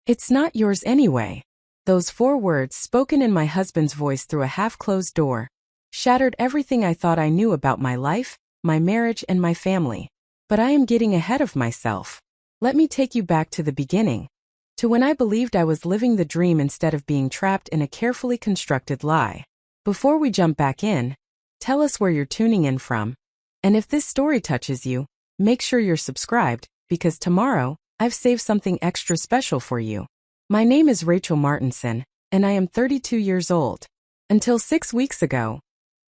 It's not yours anyway. Those 4 words, spoken in my husband's voice through a half-closed door, shattered everything I thought I knew about my life, my marriage, and my family. But I am getting ahead of myself. Let me take you back to the beginning, to when I believed I was living the dream instead of being trapped in a carefully constructed lie. Before we jump back in, tell us where you're tuning in from. And if this story touches you, make sure you're subscribed, because tomorrow, I've saved something extra special for you. My name is Rachel Martinson, and I am 32 years old. Until 6 weeks ago,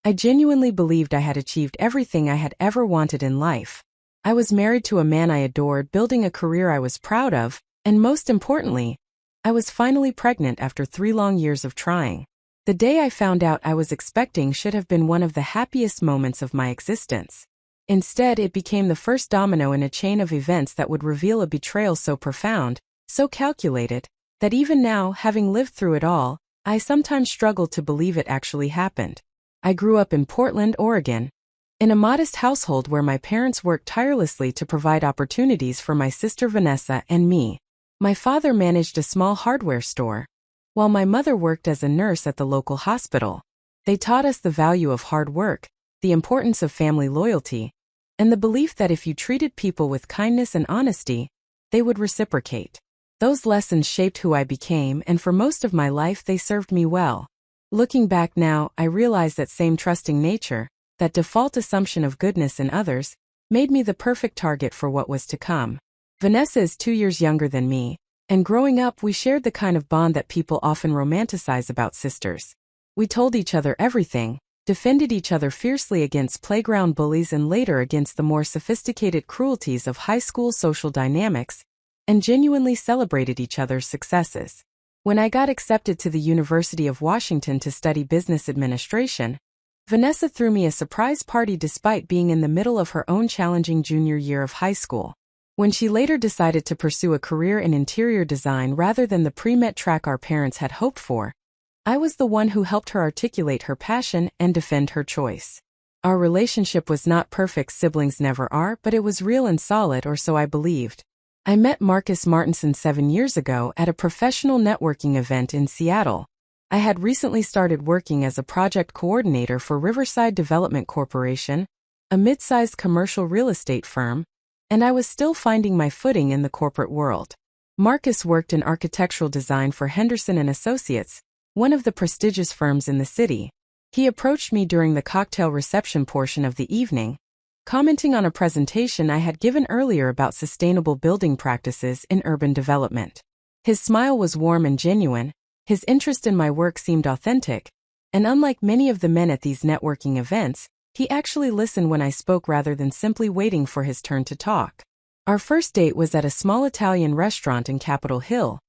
I genuinely believed I had achieved everything I had ever wanted in life. I was married to a man I adored, building a career I was proud of, and most importantly, I was finally pregnant after 3 long years of trying. The day I found out I was expecting should have been one of the happiest moments of my existence. Instead, it became the first domino in a chain of events that would reveal a betrayal so profound, so calculated, that even now, having lived through it all, I sometimes struggle to believe it actually happened. I grew up in Portland, Oregon, in a modest household where my parents worked tirelessly to provide opportunities for my sister Vanessa and me. My father managed a small hardware store, while my mother worked as a nurse at the local hospital. They taught us the value of hard work, the importance of family loyalty, and the belief that if you treated people with kindness and honesty, they would reciprocate. Those lessons shaped who I became, and for most of my life they served me well. Looking back now, I realize that same trusting nature, that default assumption of goodness in others, made me the perfect target for what was to come. Vanessa is 2 years younger than me, and growing up we shared the kind of bond that people often romanticize about sisters. We told each other everything, defended each other fiercely against playground bullies and later against the more sophisticated cruelties of high school social dynamics, and genuinely celebrated each other's successes. When I got accepted to the University of Washington to study business administration, Vanessa threw me a surprise party despite being in the middle of her own challenging junior year of high school. When she later decided to pursue a career in interior design rather than the pre-med track our parents had hoped for, I was the one who helped her articulate her passion and defend her choice. Our relationship was not perfect, siblings never are, but it was real and solid, or so I believed. I met Marcus Martinson 7 years ago at a professional networking event in Seattle. I had recently started working as a project coordinator for Riverside Development Corporation, a mid-sized commercial real estate firm, and I was still finding my footing in the corporate world. Marcus worked in architectural design for Henderson & Associates, one of the prestigious firms in the city. He approached me during the cocktail reception portion of the evening, commenting on a presentation I had given earlier about sustainable building practices in urban development. His smile was warm and genuine, his interest in my work seemed authentic, and unlike many of the men at these networking events, he actually listened when I spoke rather than simply waiting for his turn to talk. Our first date was at a small Italian restaurant in Capitol Hill,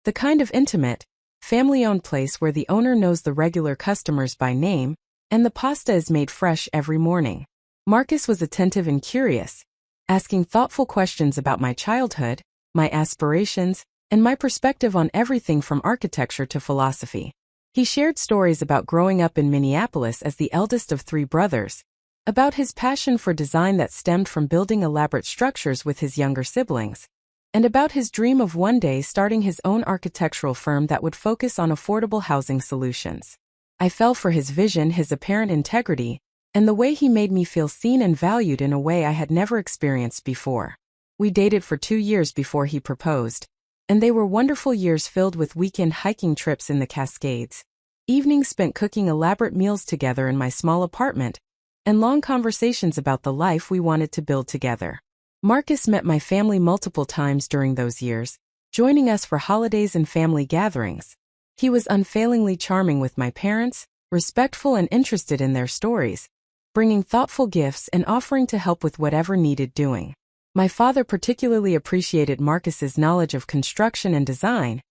the kind of intimate, family-owned place where the owner knows the regular customers by name, and the pasta is made fresh every morning. Marcus was attentive and curious, asking thoughtful questions about my childhood, my aspirations, and my perspective on everything from architecture to philosophy. He shared stories about growing up in Minneapolis as the eldest of 3 brothers, about his passion for design that stemmed from building elaborate structures with his younger siblings, and about his dream of one day starting his own architectural firm that would focus on affordable housing solutions. I fell for his vision, his apparent integrity, and the way he made me feel seen and valued in a way I had never experienced before. We dated for 2 years before he proposed, and they were wonderful years filled with weekend hiking trips in the Cascades, evenings spent cooking elaborate meals together in my small apartment, and long conversations about the life we wanted to build together. Marcus met my family multiple times during those years, joining us for holidays and family gatherings. He was unfailingly charming with my parents, respectful and interested in their stories, bringing thoughtful gifts and offering to help with whatever needed doing. My father particularly appreciated Marcus's knowledge of construction and design,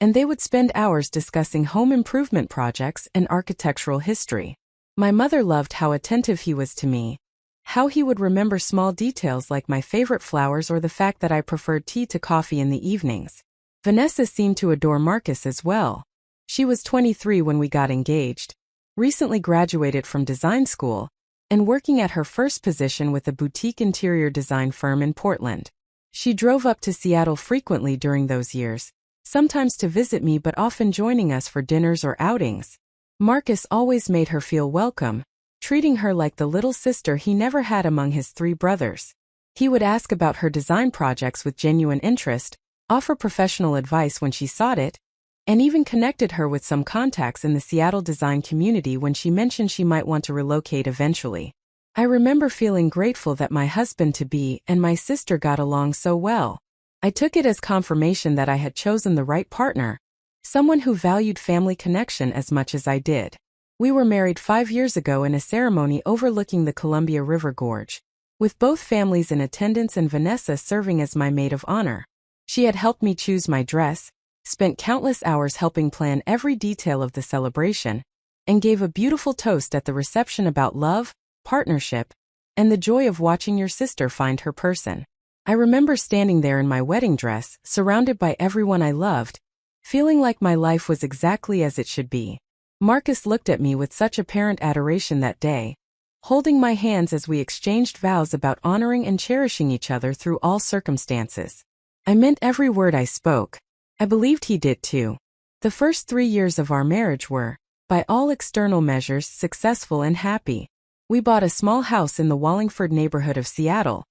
and they would spend hours discussing home improvement projects and architectural history. My mother loved how attentive he was to me, how he would remember small details like my favorite flowers or the fact that I preferred tea to coffee in the evenings. Vanessa seemed to adore Marcus as well. She was 23 when we got engaged, recently graduated from design school, and working at her first position with a boutique interior design firm in Portland. She drove up to Seattle frequently during those years, sometimes to visit me but often joining us for dinners or outings. Marcus always made her feel welcome, treating her like the little sister he never had among his 3 brothers. He would ask about her design projects with genuine interest, offer professional advice when she sought it, and even connected her with some contacts in the Seattle design community when she mentioned she might want to relocate eventually. I remember feeling grateful that my husband-to-be and my sister got along so well. I took it as confirmation that I had chosen the right partner, someone who valued family connection as much as I did. We were married 5 years ago in a ceremony overlooking the Columbia River Gorge, with both families in attendance and Vanessa serving as my maid of honor. She had helped me choose my dress, spent countless hours helping plan every detail of the celebration, and gave a beautiful toast at the reception about love, partnership, and the joy of watching your sister find her person. I remember standing there in my wedding dress, surrounded by everyone I loved, feeling like my life was exactly as it should be. Marcus looked at me with such apparent adoration that day, holding my hands as we exchanged vows about honoring and cherishing each other through all circumstances. I meant every word I spoke. I believed he did too. The first 3 years of our marriage were, by all external measures, successful and happy. We bought a small house in the Wallingford neighborhood of Seattle,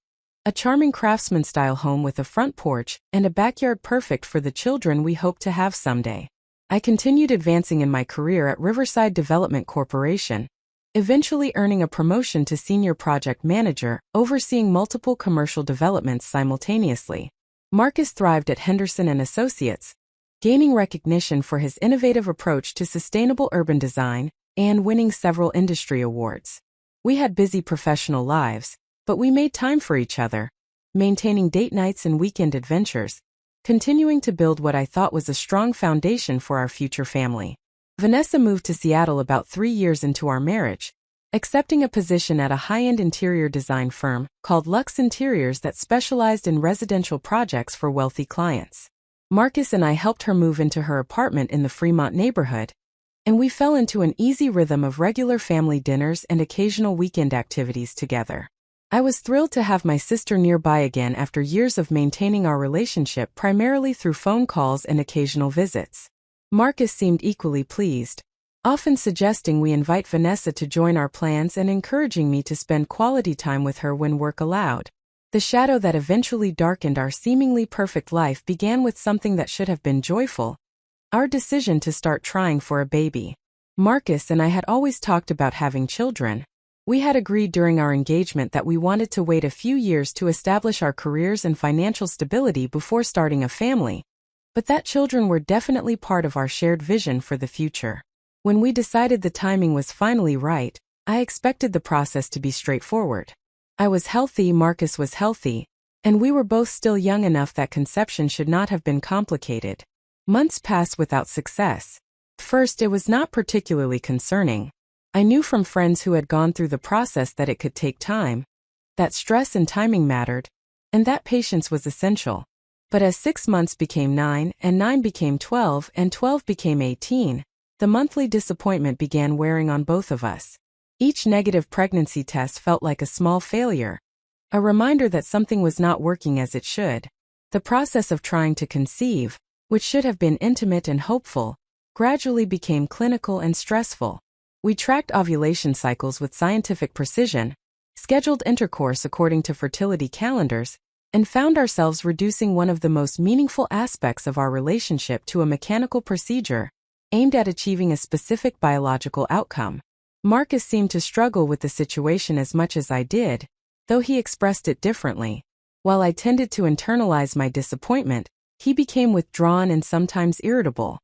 a charming craftsman-style home with a front porch and a backyard perfect for the children we hope to have someday. I continued advancing in my career at Riverside Development Corporation, eventually earning a promotion to senior project manager, overseeing multiple commercial developments simultaneously. Marcus thrived at Henderson & Associates, gaining recognition for his innovative approach to sustainable urban design and winning several industry awards. We had busy professional lives, but we made time for each other, maintaining date nights and weekend adventures, continuing to build what I thought was a strong foundation for our future family. Vanessa moved to Seattle about 3 years into our marriage, accepting a position at a high-end interior design firm called Luxe Interiors that specialized in residential projects for wealthy clients. Marcus and I helped her move into her apartment in the Fremont neighborhood, and we fell into an easy rhythm of regular family dinners and occasional weekend activities together. I was thrilled to have my sister nearby again after years of maintaining our relationship primarily through phone calls and occasional visits. Marcus seemed equally pleased, often suggesting we invite Vanessa to join our plans and encouraging me to spend quality time with her when work allowed. The shadow that eventually darkened our seemingly perfect life began with something that should have been joyful: our decision to start trying for a baby. Marcus and I had always talked about having children. We had agreed during our engagement that we wanted to wait a few years to establish our careers and financial stability before starting a family, but that children were definitely part of our shared vision for the future. When we decided the timing was finally right, I expected the process to be straightforward. I was healthy, Marcus was healthy, and we were both still young enough that conception should not have been complicated. Months passed without success. First, it was not particularly concerning. I knew from friends who had gone through the process that it could take time, that stress and timing mattered, and that patience was essential. But as 6 months became 9, and 9 became 12, and 12 became 18, the monthly disappointment began wearing on both of us. Each negative pregnancy test felt like a small failure, a reminder that something was not working as it should. The process of trying to conceive, which should have been intimate and hopeful, gradually became clinical and stressful. We tracked ovulation cycles with scientific precision, scheduled intercourse according to fertility calendars, and found ourselves reducing one of the most meaningful aspects of our relationship to a mechanical procedure aimed at achieving a specific biological outcome. Marcus seemed to struggle with the situation as much as I did, though he expressed it differently. While I tended to internalize my disappointment, he became withdrawn and sometimes irritable.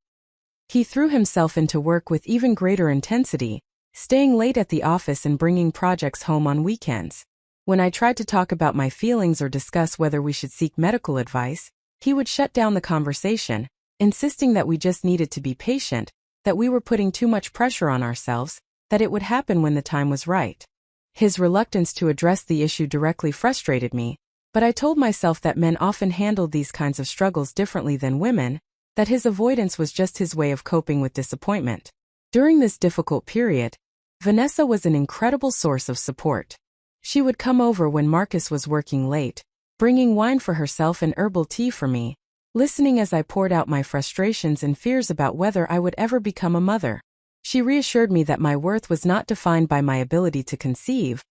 He threw himself into work with even greater intensity, staying late at the office and bringing projects home on weekends. When I tried to talk about my feelings or discuss whether we should seek medical advice, he would shut down the conversation, insisting that we just needed to be patient, that we were putting too much pressure on ourselves, that it would happen when the time was right. His reluctance to address the issue directly frustrated me, but I told myself that men often handled these kinds of struggles differently than women, that his avoidance was just his way of coping with disappointment. During this difficult period, Vanessa was an incredible source of support. She would come over when Marcus was working late, bringing wine for herself and herbal tea for me, listening as I poured out my frustrations and fears about whether I would ever become a mother. She reassured me that my worth was not defined by my ability to conceive,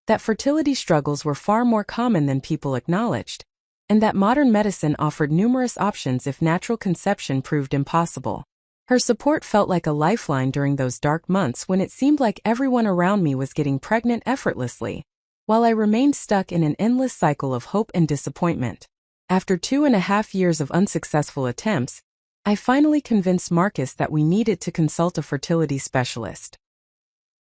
that fertility struggles were far more common than people acknowledged, and that modern medicine offered numerous options if natural conception proved impossible. Her support felt like a lifeline during those dark months when it seemed like everyone around me was getting pregnant effortlessly, while I remained stuck in an endless cycle of hope and disappointment. After 2.5 years of unsuccessful attempts, I finally convinced Marcus that we needed to consult a fertility specialist.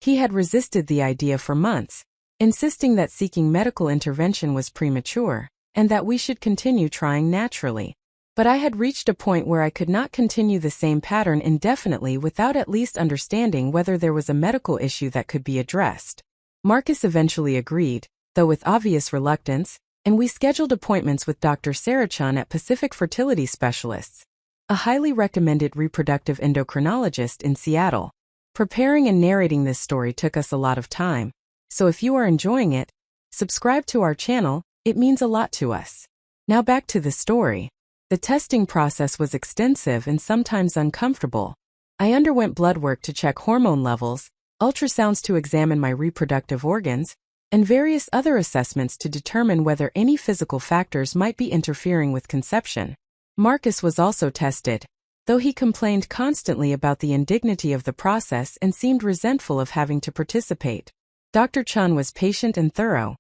He had resisted the idea for months, insisting that seeking medical intervention was premature, and that we should continue trying naturally. But I had reached a point where I could not continue the same pattern indefinitely without at least understanding whether there was a medical issue that could be addressed. Marcus eventually agreed, though with obvious reluctance, and we scheduled appointments with Dr. Sarah Chun at Pacific Fertility Specialists, a highly recommended reproductive endocrinologist in Seattle. Preparing and narrating this story took us a lot of time, so if you are enjoying it, subscribe to our channel, it means a lot to us. Now back to the story. The testing process was extensive and sometimes uncomfortable. I underwent blood work to check hormone levels, ultrasounds to examine my reproductive organs, and various other assessments to determine whether any physical factors might be interfering with conception. Marcus was also tested, though he complained constantly about the indignity of the process and seemed resentful of having to participate. Dr. Chun was patient and thorough,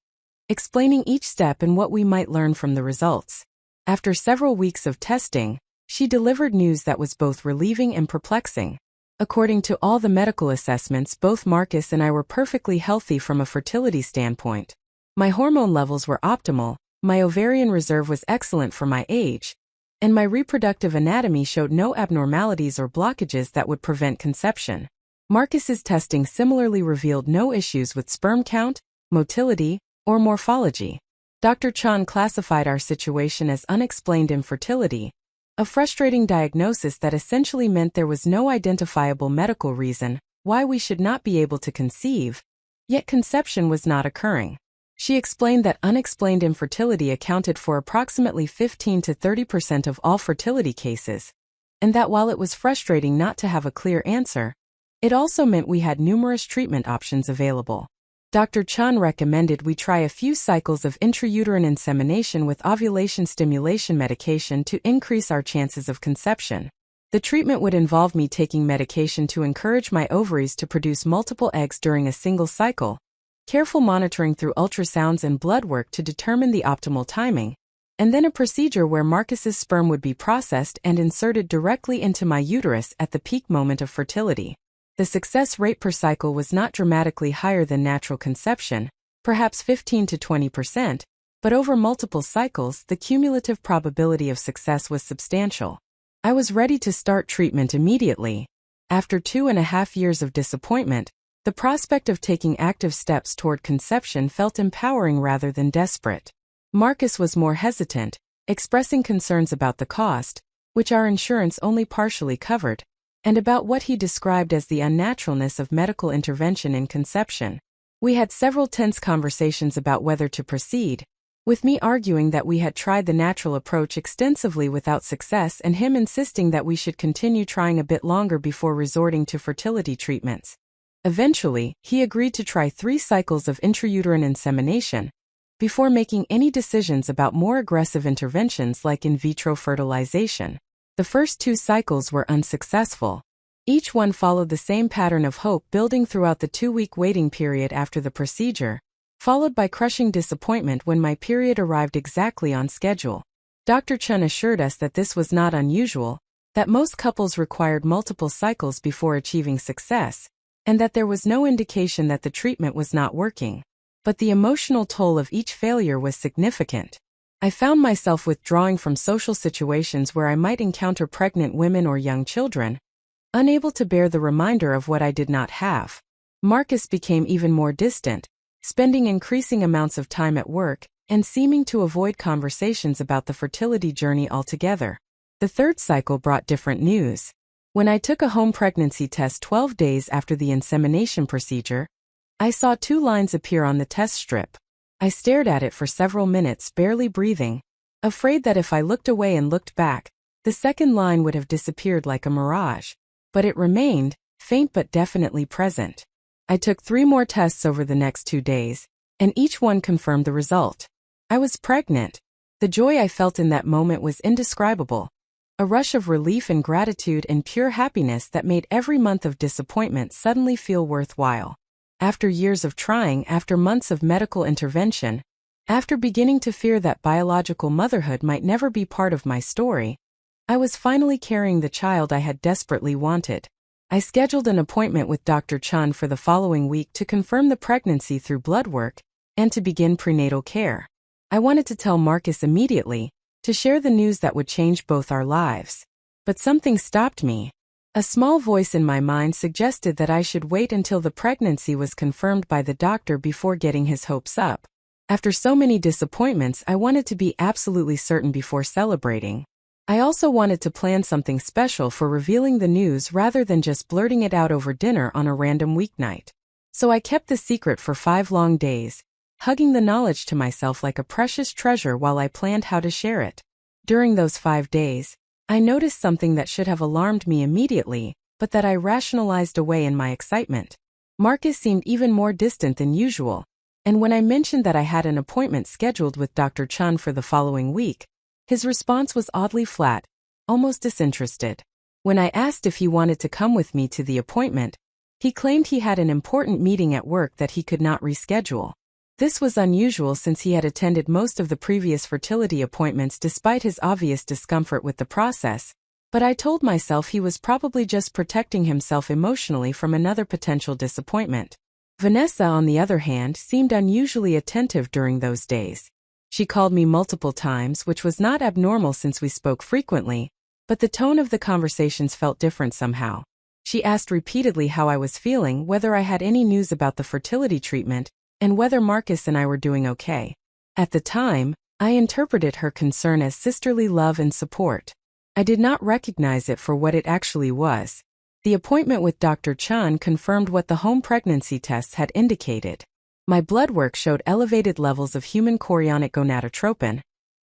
explaining each step and what we might learn from the results. After several weeks of testing, she delivered news that was both relieving and perplexing. According to all the medical assessments, both Marcus and I were perfectly healthy from a fertility standpoint. My hormone levels were optimal, my ovarian reserve was excellent for my age, and my reproductive anatomy showed no abnormalities or blockages that would prevent conception. Marcus's testing similarly revealed no issues with sperm count, motility, or morphology. Dr. Chun classified our situation as unexplained infertility, a frustrating diagnosis that essentially meant there was no identifiable medical reason why we should not be able to conceive, yet conception was not occurring. She explained that unexplained infertility accounted for approximately 15 to 30% of all fertility cases, and that while it was frustrating not to have a clear answer, it also meant we had numerous treatment options available. Dr. Chun recommended we try a few cycles of intrauterine insemination with ovulation stimulation medication to increase our chances of conception. The treatment would involve me taking medication to encourage my ovaries to produce multiple eggs during a single cycle, careful monitoring through ultrasounds and blood work to determine the optimal timing, and then a procedure where Marcus's sperm would be processed and inserted directly into my uterus at the peak moment of fertility. The success rate per cycle was not dramatically higher than natural conception, perhaps 15 to 20%, but over multiple cycles, the cumulative probability of success was substantial. I was ready to start treatment immediately. After 2.5 years of disappointment, the prospect of taking active steps toward conception felt empowering rather than desperate. Marcus was more hesitant, expressing concerns about the cost, which our insurance only partially covered, and about what he described as the unnaturalness of medical intervention in conception. We had several tense conversations about whether to proceed, with me arguing that we had tried the natural approach extensively without success and him insisting that we should continue trying a bit longer before resorting to fertility treatments. Eventually, he agreed to try 3 cycles of intrauterine insemination, before making any decisions about more aggressive interventions like in vitro fertilization. The first 2 cycles were unsuccessful. Each one followed the same pattern of hope building throughout the 2-week waiting period after the procedure, followed by crushing disappointment when my period arrived exactly on schedule. Dr. Chun assured us that this was not unusual, that most couples required multiple cycles before achieving success, and that there was no indication that the treatment was not working. But the emotional toll of each failure was significant. I found myself withdrawing from social situations where I might encounter pregnant women or young children, unable to bear the reminder of what I did not have. Marcus became even more distant, spending increasing amounts of time at work and seeming to avoid conversations about the fertility journey altogether. The 3rd cycle brought different news. When I took a home pregnancy test 12 days after the insemination procedure, I saw 2 lines appear on the test strip. I stared at it for several minutes, barely breathing, afraid that if I looked away and looked back, The second line would have disappeared like a mirage. But it remained, faint but definitely present. I took 3 more tests over the next 2 days, and each one confirmed the result. I was pregnant. The joy I felt in that moment was indescribable. A rush of relief and gratitude and pure happiness that made every month of disappointment suddenly feel worthwhile. After years of trying, after months of medical intervention, after beginning to fear that biological motherhood might never be part of my story, I was finally carrying the child I had desperately wanted. I scheduled an appointment with Dr. Chun for the following week to confirm the pregnancy through blood work and to begin prenatal care. I wanted to tell Marcus immediately, to share the news that would change both our lives. But something stopped me. A small voice in my mind suggested that I should wait until the pregnancy was confirmed by the doctor before getting his hopes up. After so many disappointments, I wanted to be absolutely certain before celebrating. I also wanted to plan something special for revealing the news rather than just blurting it out over dinner on a random weeknight. So I kept the secret for 5 long days, hugging the knowledge to myself like a precious treasure while I planned how to share it. During those 5 days, I noticed something that should have alarmed me immediately, but that I rationalized away in my excitement. Marcus seemed even more distant than usual, and when I mentioned that I had an appointment scheduled with Dr. Chun for the following week, his response was oddly flat, almost disinterested. When I asked if he wanted to come with me to the appointment, he claimed he had an important meeting at work that he could not reschedule. This was unusual since he had attended most of the previous fertility appointments despite his obvious discomfort with the process, but I told myself he was probably just protecting himself emotionally from another potential disappointment. Vanessa, on the other hand, seemed unusually attentive during those days. She called me multiple times, which was not abnormal since we spoke frequently, but the tone of the conversations felt different somehow. She asked repeatedly how I was feeling, whether I had any news about the fertility treatment, and whether Marcus and I were doing okay. At the time, I interpreted her concern as sisterly love and support. I did not recognize it for what it actually was. The appointment with Dr. Chun confirmed what the home pregnancy tests had indicated. My blood work showed elevated levels of human chorionic gonadotropin,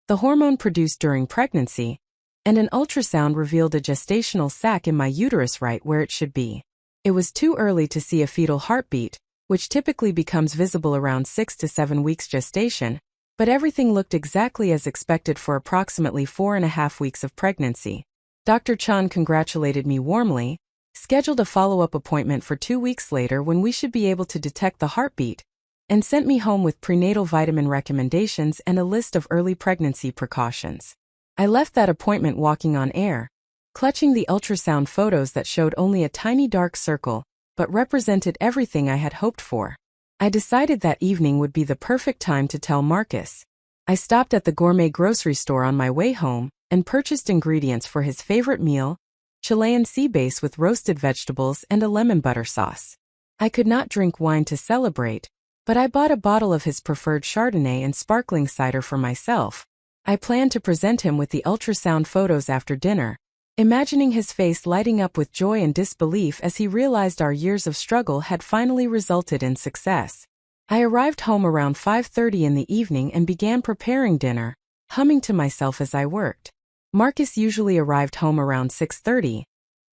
the hormone produced during pregnancy, and an ultrasound revealed a gestational sac in my uterus right where it should be. It was too early to see a fetal heartbeat, which typically becomes visible around 6 to 7 weeks gestation, but everything looked exactly as expected for approximately 4.5 weeks of pregnancy. Dr. Chun congratulated me warmly, scheduled a follow-up appointment for 2 weeks later when we should be able to detect the heartbeat, and sent me home with prenatal vitamin recommendations and a list of early pregnancy precautions. I left that appointment walking on air, clutching the ultrasound photos that showed only a tiny dark circle, but represented everything I had hoped for. I decided that evening would be the perfect time to tell Marcus. I stopped at the gourmet grocery store on my way home and purchased ingredients for his favorite meal, Chilean sea bass with roasted vegetables and a lemon butter sauce. I could not drink wine to celebrate, but I bought a bottle of his preferred Chardonnay and sparkling cider for myself. I planned to present him with the ultrasound photos after dinner, imagining his face lighting up with joy and disbelief as he realized our years of struggle had finally resulted in success. I arrived home around 5:30 in the evening and began preparing dinner, humming to myself as I worked. Marcus usually arrived home around 6:30,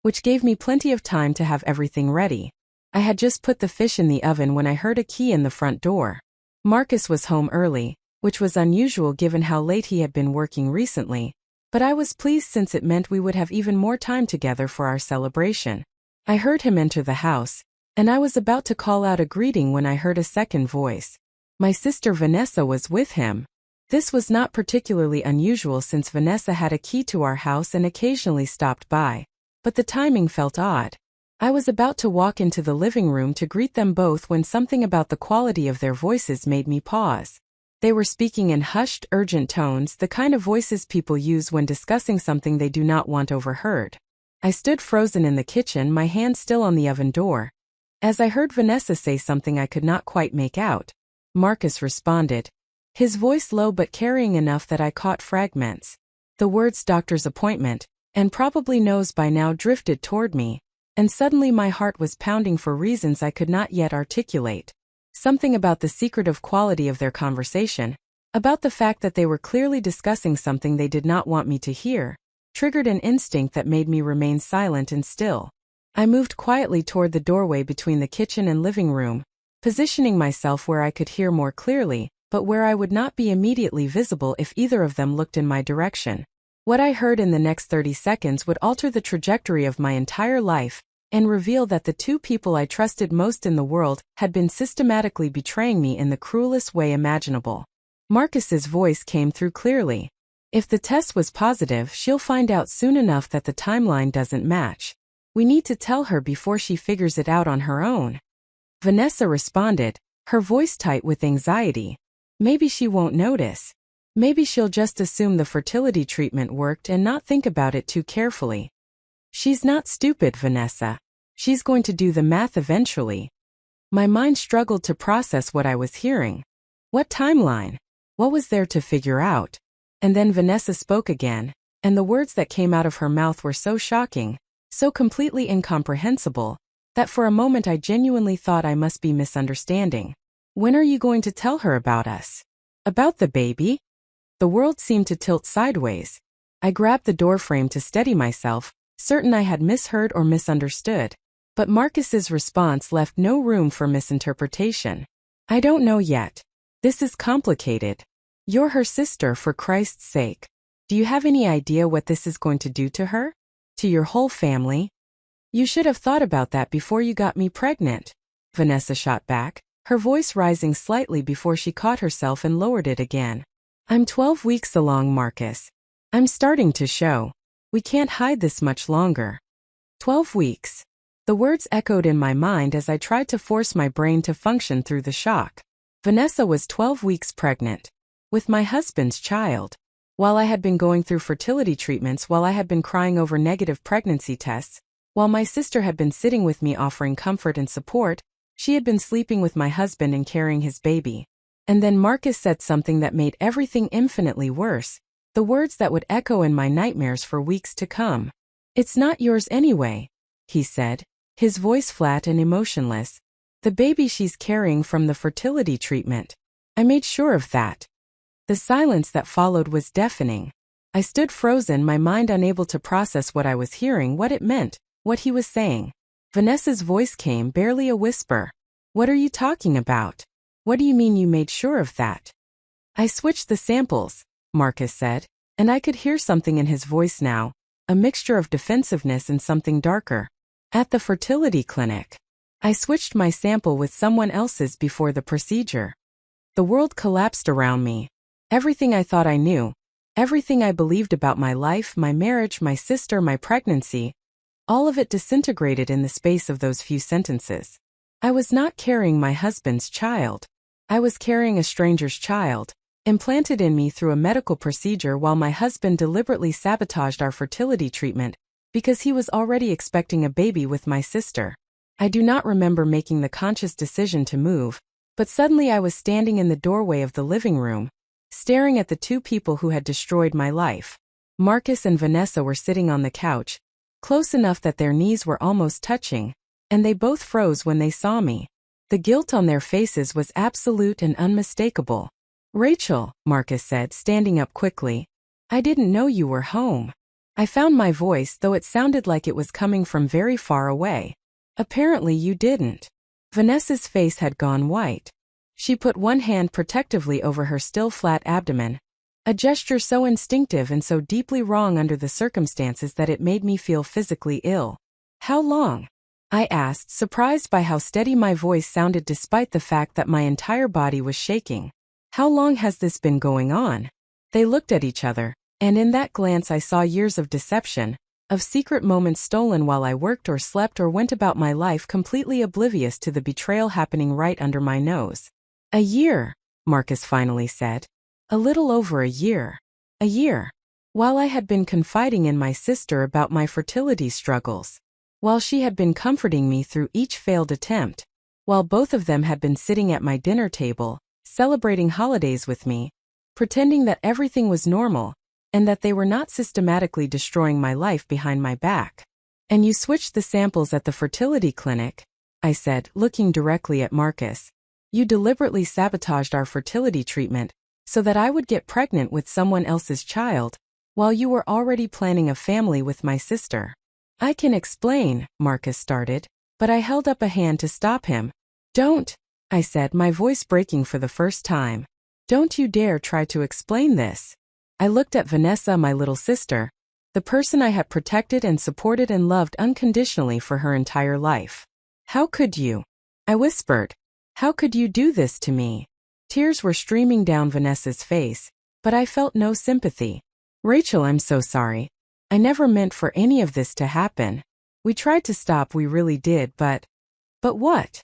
which gave me plenty of time to have everything ready. I had just put the fish in the oven when I heard a key in the front door. Marcus was home early, which was unusual given how late he had been working recently, but I was pleased since it meant we would have even more time together for our celebration. I heard him enter the house, and I was about to call out a greeting when I heard a second voice. My sister Vanessa was with him. This was not particularly unusual since Vanessa had a key to our house and occasionally stopped by, but the timing felt odd. I was about to walk into the living room to greet them both when something about the quality of their voices made me pause. They were speaking in hushed, urgent tones, the kind of voices people use when discussing something they do not want overheard. I stood frozen in the kitchen, my hand still on the oven door, as I heard Vanessa say something I could not quite make out. Marcus responded, his voice low but carrying enough that I caught fragments. The words doctor's appointment, and probably knows by now drifted toward me, and suddenly my heart was pounding for reasons I could not yet articulate. Something about the secretive quality of their conversation, about the fact that they were clearly discussing something they did not want me to hear, triggered an instinct that made me remain silent and still. I moved quietly toward the doorway between the kitchen and living room, positioning myself where I could hear more clearly, but where I would not be immediately visible if either of them looked in my direction. What I heard in the next 30 seconds would alter the trajectory of my entire life and reveal that the two people I trusted most in the world had been systematically betraying me in the cruelest way imaginable. Marcus's voice came through clearly. If the test was positive, she'll find out soon enough that the timeline doesn't match. We need to tell her before she figures it out on her own. Vanessa responded, her voice tight with anxiety. Maybe she won't notice. Maybe she'll just assume the fertility treatment worked and not think about it too carefully. She's not stupid, Vanessa. She's going to do the math eventually. My mind struggled to process what I was hearing. What timeline? What was there to figure out? And then Vanessa spoke again, and the words that came out of her mouth were so shocking, so completely incomprehensible, that for a moment I genuinely thought I must be misunderstanding. When are you going to tell her about us? About the baby? The world seemed to tilt sideways. I grabbed the doorframe to steady myself, certain I had misheard or misunderstood. But Marcus's response left no room for misinterpretation. I don't know yet. This is complicated. You're her sister, for Christ's sake. Do you have any idea what this is going to do to her? To your whole family? You should have thought about that before you got me pregnant. Vanessa shot back, her voice rising slightly before she caught herself and lowered it again. I'm 12 weeks along, Marcus. I'm starting to show. We can't hide this much longer. 12 weeks. The words echoed in my mind as I tried to force my brain to function through the shock. Vanessa was 12 weeks pregnant. With my husband's child. While I had been going through fertility treatments, while I had been crying over negative pregnancy tests, while my sister had been sitting with me offering comfort and support, she had been sleeping with my husband and carrying his baby. And then Marcus said something that made everything infinitely worse. The words that would echo in my nightmares for weeks to come. It's not yours anyway, he said, his voice flat and emotionless. The baby she's carrying from the fertility treatment. I made sure of that. The silence that followed was deafening. I stood frozen, my mind unable to process what I was hearing, what it meant, what he was saying. Vanessa's voice came, barely a whisper. What are you talking about? What do you mean you made sure of that? I switched the samples, Marcus said, and I could hear something in his voice now, a mixture of defensiveness and something darker. At the fertility clinic. I switched my sample with someone else's before the procedure. The world collapsed around me. Everything I thought I knew, everything I believed about my life, my marriage, my sister, my pregnancy, all of it disintegrated in the space of those few sentences. I was not carrying my husband's child. I was carrying a stranger's child, implanted in me through a medical procedure while my husband deliberately sabotaged our fertility treatment because he was already expecting a baby with my sister. I do not remember making the conscious decision to move, but suddenly I was standing in the doorway of the living room, staring at the two people who had destroyed my life. Marcus and Vanessa were sitting on the couch, close enough that their knees were almost touching, and they both froze when they saw me. The guilt on their faces was absolute and unmistakable. Rachel, Marcus said, standing up quickly. I didn't know you were home. I found my voice, though it sounded like it was coming from very far away. Apparently you didn't. Vanessa's face had gone white. She put one hand protectively over her still flat abdomen, a gesture so instinctive and so deeply wrong under the circumstances that it made me feel physically ill. How long? I asked, surprised by how steady my voice sounded despite the fact that my entire body was shaking. How long has this been going on? They looked at each other, and in that glance I saw years of deception, of secret moments stolen while I worked or slept or went about my life completely oblivious to the betrayal happening right under my nose. A year, Marcus finally said. A little over a year. A year. While I had been confiding in my sister about my fertility struggles. While she had been comforting me through each failed attempt. While both of them had been sitting at my dinner table, celebrating holidays with me, pretending that everything was normal, and that they were not systematically destroying my life behind my back. And you switched the samples at the fertility clinic, I said, looking directly at Marcus. You deliberately sabotaged our fertility treatment, so that I would get pregnant with someone else's child. while you were already planning a family with my sister. I can explain, Marcus started, but I held up a hand to stop him. Don't, I said, my voice breaking for the first time. Don't you dare try to explain this. I looked at Vanessa, my little sister, the person I had protected and supported and loved unconditionally for her entire life. How could you? I whispered. How could you do this to me? Tears were streaming down Vanessa's face, but I felt no sympathy. Rachel, I'm so sorry. I never meant for any of this to happen. We tried to stop, we really did, but what?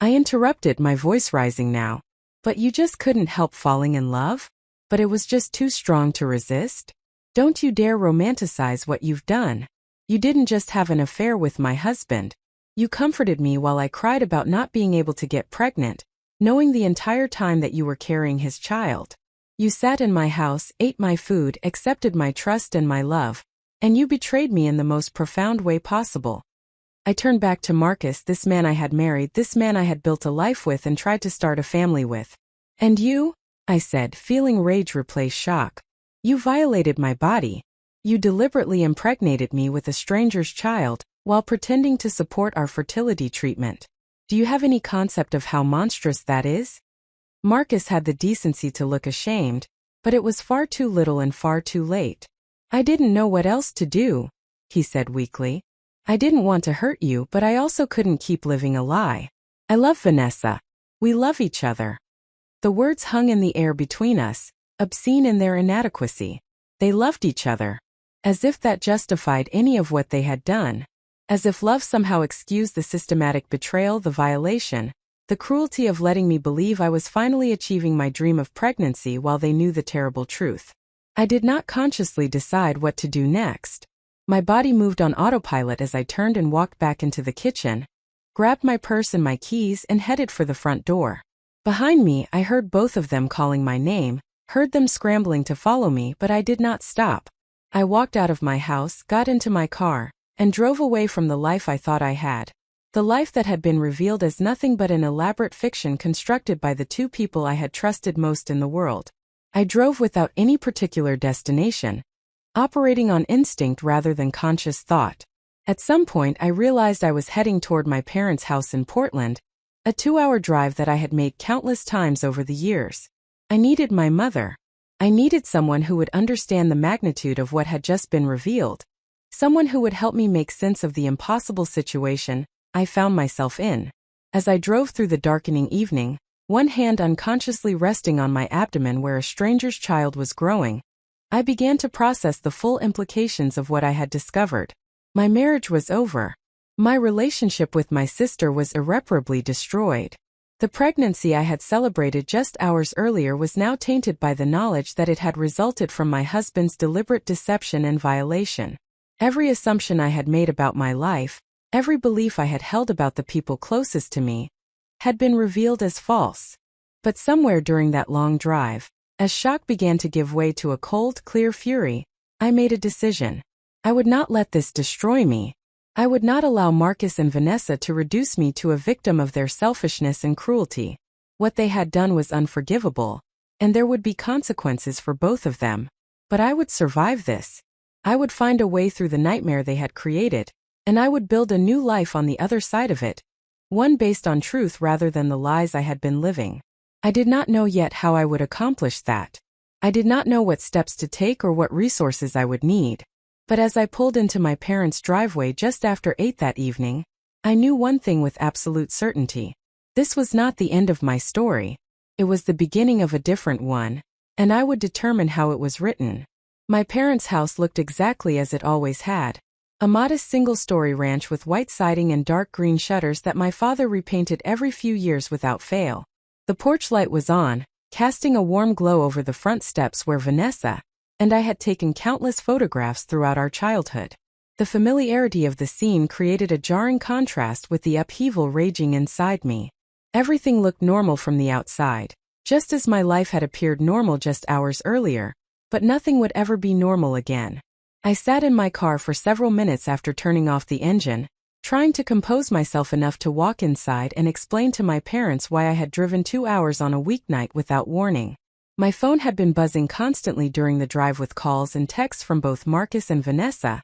I interrupted, my voice rising now. But you just couldn't help falling in love? But it was just too strong to resist? Don't you dare romanticize what you've done. You didn't just have an affair with my husband. You comforted me while I cried about not being able to get pregnant, knowing the entire time that you were carrying his child. You sat in my house, ate my food, accepted my trust and my love, and you betrayed me in the most profound way possible. I turned back to Marcus, this man I had married, this man I had built a life with and tried to start a family with. And you? I said, feeling rage replace shock. You violated my body. You deliberately impregnated me with a stranger's child, while pretending to support our fertility treatment. Do you have any concept of how monstrous that is? Marcus had the decency to look ashamed, but it was far too little and far too late. I didn't know what else to do, he said weakly. I didn't want to hurt you, but I also couldn't keep living a lie. I love Vanessa. We love each other. The words hung in the air between us, obscene in their inadequacy. They loved each other. As if that justified any of what they had done. As if love somehow excused the systematic betrayal, the violation, the cruelty of letting me believe I was finally achieving my dream of pregnancy while they knew the terrible truth. I did not consciously decide what to do next. My body moved on autopilot as I turned and walked back into the kitchen, grabbed my purse and my keys and headed for the front door. Behind me, I heard both of them calling my name, heard them scrambling to follow me, but I did not stop. I walked out of my house, got into my car, and drove away from the life I thought I had. The life that had been revealed as nothing but an elaborate fiction constructed by the two people I had trusted most in the world. I drove without any particular destination, operating on instinct rather than conscious thought. At some point I realized I was heading toward my parents' house in Portland, a 2-hour drive that I had made countless times over the years. I needed my mother. I needed someone who would understand the magnitude of what had just been revealed. Someone who would help me make sense of the impossible situation I found myself in. As I drove through the darkening evening, one hand unconsciously resting on my abdomen where a stranger's child was growing, I began to process the full implications of what I had discovered. My marriage was over. My relationship with my sister was irreparably destroyed. The pregnancy I had celebrated just hours earlier was now tainted by the knowledge that it had resulted from my husband's deliberate deception and violation. Every assumption I had made about my life, every belief I had held about the people closest to me, had been revealed as false. But somewhere during that long drive, as shock began to give way to a cold, clear fury, I made a decision. I would not let this destroy me. I would not allow Marcus and Vanessa to reduce me to a victim of their selfishness and cruelty. What they had done was unforgivable, and there would be consequences for both of them. But I would survive this. I would find a way through the nightmare they had created, and I would build a new life on the other side of it, one based on truth rather than the lies I had been living. I did not know yet how I would accomplish that. I did not know what steps to take or what resources I would need. But as I pulled into my parents' driveway just after 8 that evening, I knew one thing with absolute certainty. This was not the end of my story. It was the beginning of a different one, and I would determine how it was written. My parents' house looked exactly as it always had. A modest single-story ranch with white siding and dark green shutters that my father repainted every few years without fail. The porch light was on, casting a warm glow over the front steps where Vanessa and I had taken countless photographs throughout our childhood. The familiarity of the scene created a jarring contrast with the upheaval raging inside me. Everything looked normal from the outside, just as my life had appeared normal just hours earlier, but nothing would ever be normal again. I sat in my car for several minutes after turning off the engine, trying to compose myself enough to walk inside and explain to my parents why I had driven 2 hours on a weeknight without warning. My phone had been buzzing constantly during the drive with calls and texts from both Marcus and Vanessa,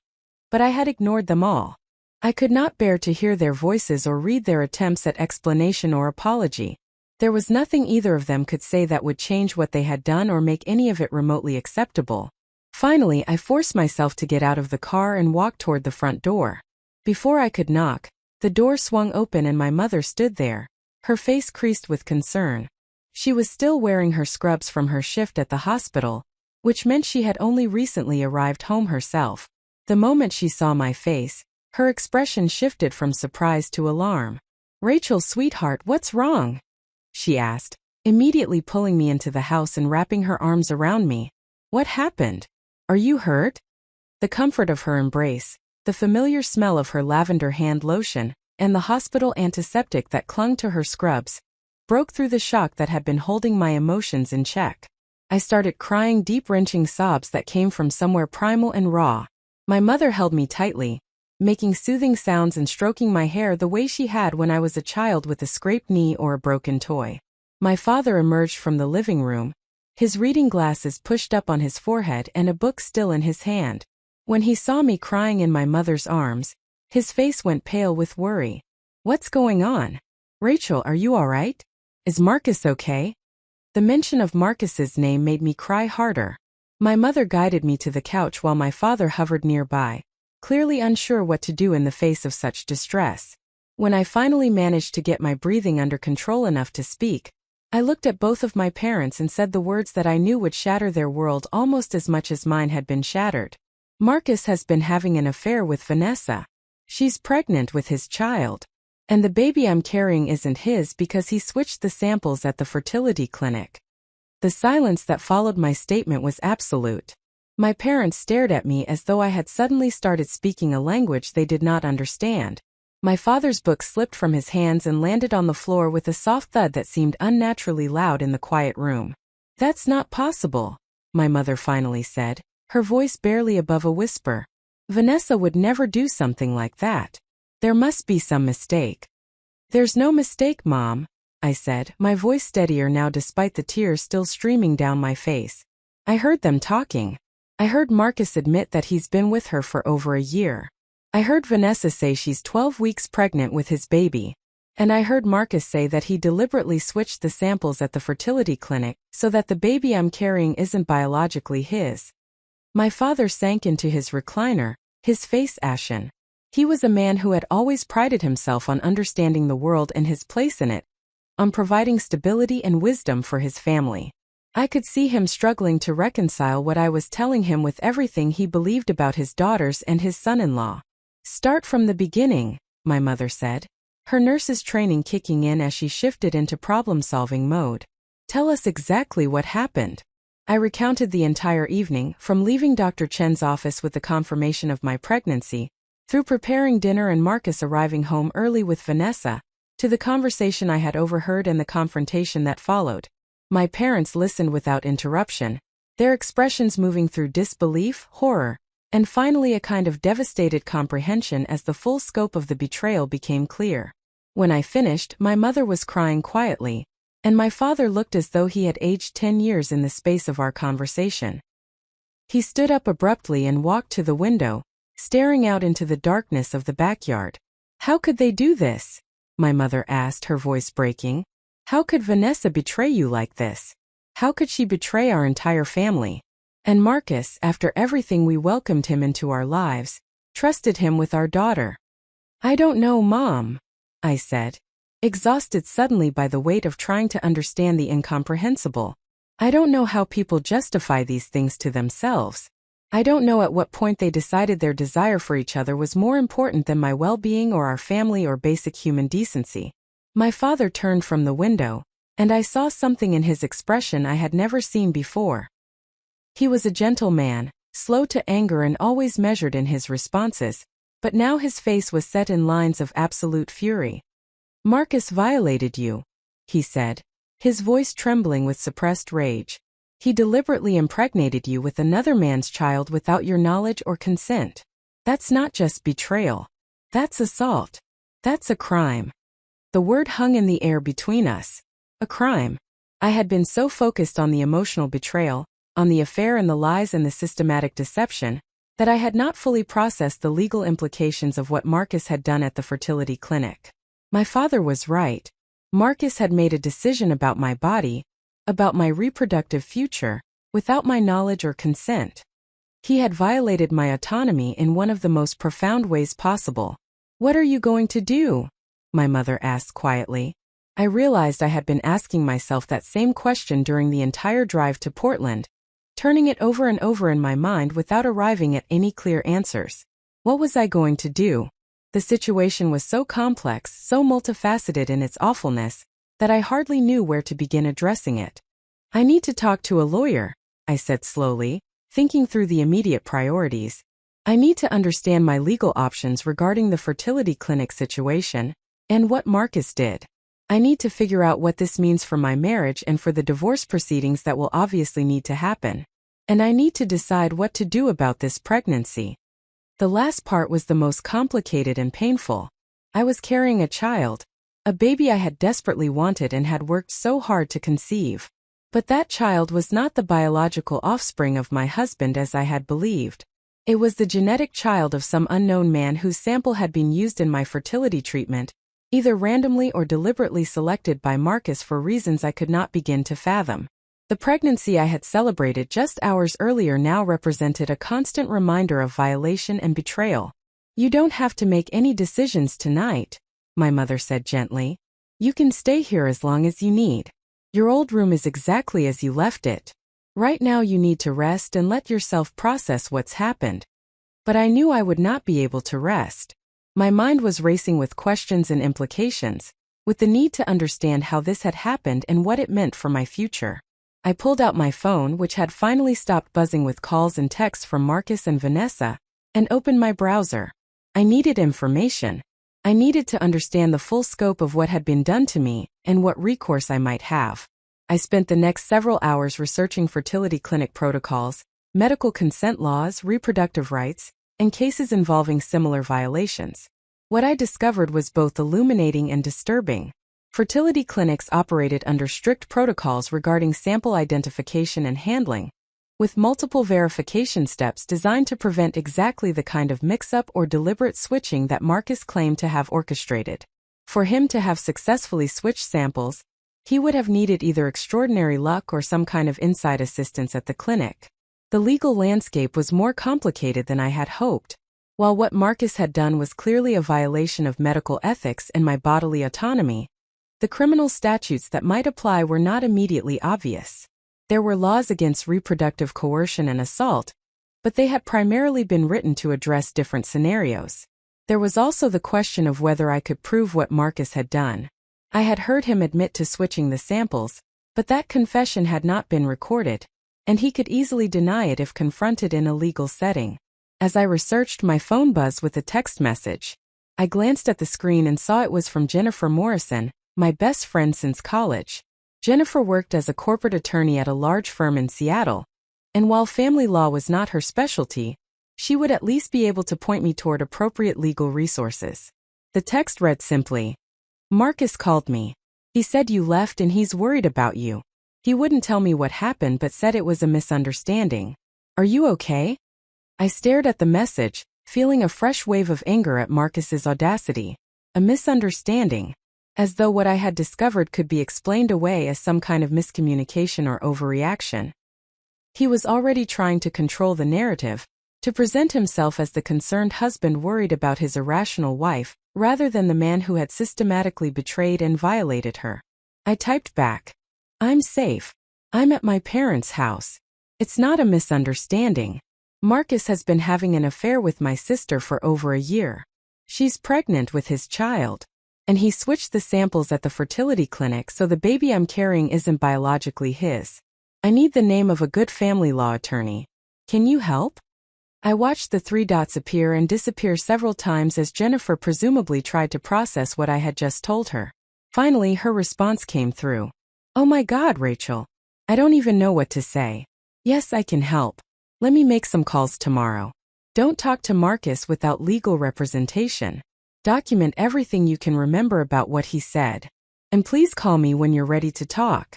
but I had ignored them all. I could not bear to hear their voices or read their attempts at explanation or apology. There was nothing either of them could say that would change what they had done or make any of it remotely acceptable. Finally, I forced myself to get out of the car and walk toward the front door. Before I could knock, the door swung open and my mother stood there, her face creased with concern. She was still wearing her scrubs from her shift at the hospital, which meant she had only recently arrived home herself. The moment she saw my face, her expression shifted from surprise to alarm. "Rachel, sweetheart, what's wrong?" she asked, immediately pulling me into the house and wrapping her arms around me. "What happened? Are you hurt?" The comfort of her embrace, the familiar smell of her lavender hand lotion, and the hospital antiseptic that clung to her scrubs, broke through the shock that had been holding my emotions in check. I started crying deep wrenching sobs that came from somewhere primal and raw. My mother held me tightly, making soothing sounds and stroking my hair the way she had when I was a child with a scraped knee or a broken toy. My father emerged from the living room, his reading glasses pushed up on his forehead and a book still in his hand. When he saw me crying in my mother's arms, his face went pale with worry. "What's going on? Rachel, are you all right? Is Marcus okay?" The mention of Marcus's name made me cry harder. My mother guided me to the couch while my father hovered nearby, clearly unsure what to do in the face of such distress. When I finally managed to get my breathing under control enough to speak, I looked at both of my parents and said the words that I knew would shatter their world almost as much as mine had been shattered. "Marcus has been having an affair with Vanessa. She's pregnant with his child. And the baby I'm carrying isn't his because he switched the samples at the fertility clinic." The silence that followed my statement was absolute. My parents stared at me as though I had suddenly started speaking a language they did not understand. My father's book slipped from his hands and landed on the floor with a soft thud that seemed unnaturally loud in the quiet room. "That's not possible," my mother finally said, her voice barely above a whisper. "Vanessa would never do something like that. There must be some mistake." "There's no mistake, Mom," I said, my voice steadier now despite the tears still streaming down my face. "I heard them talking. I heard Marcus admit that he's been with her for over a year. I heard Vanessa say she's 12 weeks pregnant with his baby. And I heard Marcus say that he deliberately switched the samples at the fertility clinic so that the baby I'm carrying isn't biologically his." My father sank into his recliner, his face ashen. He was a man who had always prided himself on understanding the world and his place in it, on providing stability and wisdom for his family. I could see him struggling to reconcile what I was telling him with everything he believed about his daughters and his son-in-law. "Start from the beginning," my mother said, her nurse's training kicking in as she shifted into problem-solving mode. "Tell us exactly what happened." I recounted the entire evening, from leaving Dr. Chen's office with the confirmation of my pregnancy, through preparing dinner and Marcus arriving home early with Vanessa, to the conversation I had overheard and the confrontation that followed. My parents listened without interruption, their expressions moving through disbelief, horror, and finally a kind of devastated comprehension as the full scope of the betrayal became clear. When I finished, my mother was crying quietly, and my father looked as though he had aged 10 years in the space of our conversation. He stood up abruptly and walked to the window, staring out into the darkness of the backyard. "How could they do this?" my mother asked, her voice breaking. "How could Vanessa betray you like this? How could she betray our entire family? And Marcus, after everything we welcomed him into our lives, trusted him with our daughter." "I don't know, Mom," I said, exhausted suddenly by the weight of trying to understand the incomprehensible. "I don't know how people justify these things to themselves. I don't know at what point they decided their desire for each other was more important than my well-being or our family or basic human decency." My father turned from the window, and I saw something in his expression I had never seen before. He was a gentle man, slow to anger and always measured in his responses, but now his face was set in lines of absolute fury. "Marcus violated you," he said, his voice trembling with suppressed rage. "He deliberately impregnated you with another man's child without your knowledge or consent. That's not just betrayal. That's assault. That's a crime." The word hung in the air between us. A crime. I had been so focused on the emotional betrayal, on the affair and the lies and the systematic deception, that I had not fully processed the legal implications of what Marcus had done at the fertility clinic. My father was right. Marcus had made a decision about my body, about my reproductive future, without my knowledge or consent. He had violated my autonomy in one of the most profound ways possible. "What are you going to do?" my mother asked quietly. I realized I had been asking myself that same question during the entire drive to Portland, turning it over and over in my mind without arriving at any clear answers. What was I going to do? The situation was so complex, so multifaceted in its awfulness, that I hardly knew where to begin addressing it. "I need to talk to a lawyer," I said slowly, thinking through the immediate priorities. "I need to understand my legal options regarding the fertility clinic situation and what Marcus did. I need to figure out what this means for my marriage and for the divorce proceedings that will obviously need to happen. And I need to decide what to do about this pregnancy." The last part was the most complicated and painful. I was carrying a child, a baby I had desperately wanted and had worked so hard to conceive. But that child was not the biological offspring of my husband as I had believed. It was the genetic child of some unknown man whose sample had been used in my fertility treatment, either randomly or deliberately selected by Marcus for reasons I could not begin to fathom. The pregnancy I had celebrated just hours earlier now represented a constant reminder of violation and betrayal. "You don't have to make any decisions tonight," my mother said gently. "You can stay here as long as you need. Your old room is exactly as you left it. Right now you need to rest and let yourself process what's happened." But I knew I would not be able to rest. My mind was racing with questions and implications, with the need to understand how this had happened and what it meant for my future. I pulled out my phone, which had finally stopped buzzing with calls and texts from Marcus and Vanessa, and opened my browser. I needed information. I needed to understand the full scope of what had been done to me and what recourse I might have. I spent the next several hours researching fertility clinic protocols, medical consent laws, reproductive rights, and cases involving similar violations. What I discovered was both illuminating and disturbing. Fertility clinics operated under strict protocols regarding sample identification and handling, with multiple verification steps designed to prevent exactly the kind of mix-up or deliberate switching that Marcus claimed to have orchestrated. For him to have successfully switched samples, he would have needed either extraordinary luck or some kind of inside assistance at the clinic. The legal landscape was more complicated than I had hoped. While what Marcus had done was clearly a violation of medical ethics and my bodily autonomy, the criminal statutes that might apply were not immediately obvious. There were laws against reproductive coercion and assault, but they had primarily been written to address different scenarios. There was also the question of whether I could prove what Marcus had done. I had heard him admit to switching the samples, but that confession had not been recorded, and he could easily deny it if confronted in a legal setting. As I researched, my phone buzzed with a text message. I glanced at the screen and saw it was from Jennifer Morrison, my best friend since college. Jennifer worked as a corporate attorney at a large firm in Seattle, and while family law was not her specialty, she would at least be able to point me toward appropriate legal resources. The text read simply, "Marcus called me. He said you left and he's worried about you. He wouldn't tell me what happened but said it was a misunderstanding. Are you okay?" I stared at the message, feeling a fresh wave of anger at Marcus's audacity. A misunderstanding. As though what I had discovered could be explained away as some kind of miscommunication or overreaction. He was already trying to control the narrative, to present himself as the concerned husband worried about his irrational wife, rather than the man who had systematically betrayed and violated her. I typed back, "I'm safe. I'm at my parents' house. It's not a misunderstanding. Marcus has been having an affair with my sister for over a year. She's pregnant with his child. And he switched the samples at the fertility clinic so the baby I'm carrying isn't biologically his. I need the name of a good family law attorney. Can you help?" I watched the three dots appear and disappear several times as Jennifer presumably tried to process what I had just told her. Finally, her response came through. "Oh my God, Rachel. I don't even know what to say. Yes, I can help. Let me make some calls tomorrow. Don't talk to Marcus without legal representation. Document everything you can remember about what he said. And please call me when you're ready to talk."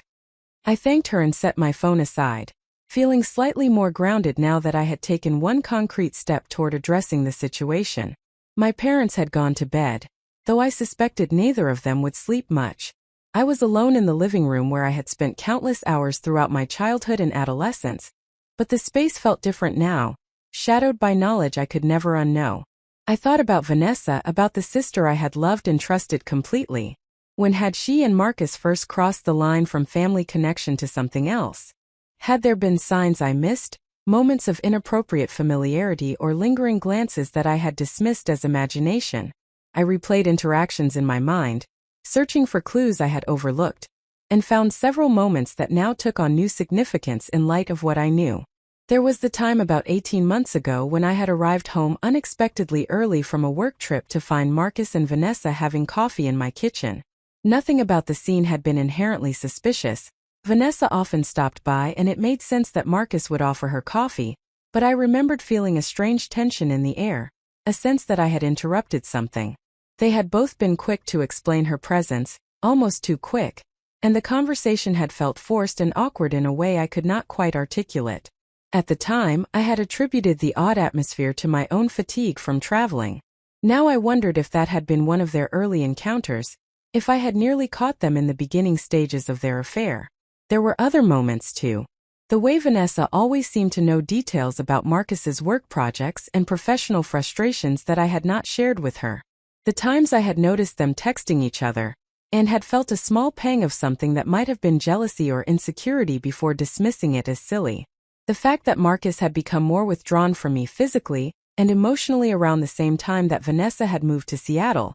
I thanked her and set my phone aside, feeling slightly more grounded now that I had taken one concrete step toward addressing the situation. My parents had gone to bed, though I suspected neither of them would sleep much. I was alone in the living room where I had spent countless hours throughout my childhood and adolescence, but the space felt different now, shadowed by knowledge I could never unknow. I thought about Vanessa, about the sister I had loved and trusted completely. When had she and Marcus first crossed the line from family connection to something else? Had there been signs I missed, moments of inappropriate familiarity or lingering glances that I had dismissed as imagination? I replayed interactions in my mind, searching for clues I had overlooked, and found several moments that now took on new significance in light of what I knew. There was the time about 18 months ago when I had arrived home unexpectedly early from a work trip to find Marcus and Vanessa having coffee in my kitchen. Nothing about the scene had been inherently suspicious. Vanessa often stopped by and it made sense that Marcus would offer her coffee, but I remembered feeling a strange tension in the air, a sense that I had interrupted something. They had both been quick to explain her presence, almost too quick, and the conversation had felt forced and awkward in a way I could not quite articulate. At the time, I had attributed the odd atmosphere to my own fatigue from traveling. Now I wondered if that had been one of their early encounters, if I had nearly caught them in the beginning stages of their affair. There were other moments too. The way Vanessa always seemed to know details about Marcus's work projects and professional frustrations that I had not shared with her. The times I had noticed them texting each other, and had felt a small pang of something that might have been jealousy or insecurity before dismissing it as silly. The fact that Marcus had become more withdrawn from me physically and emotionally around the same time that Vanessa had moved to Seattle,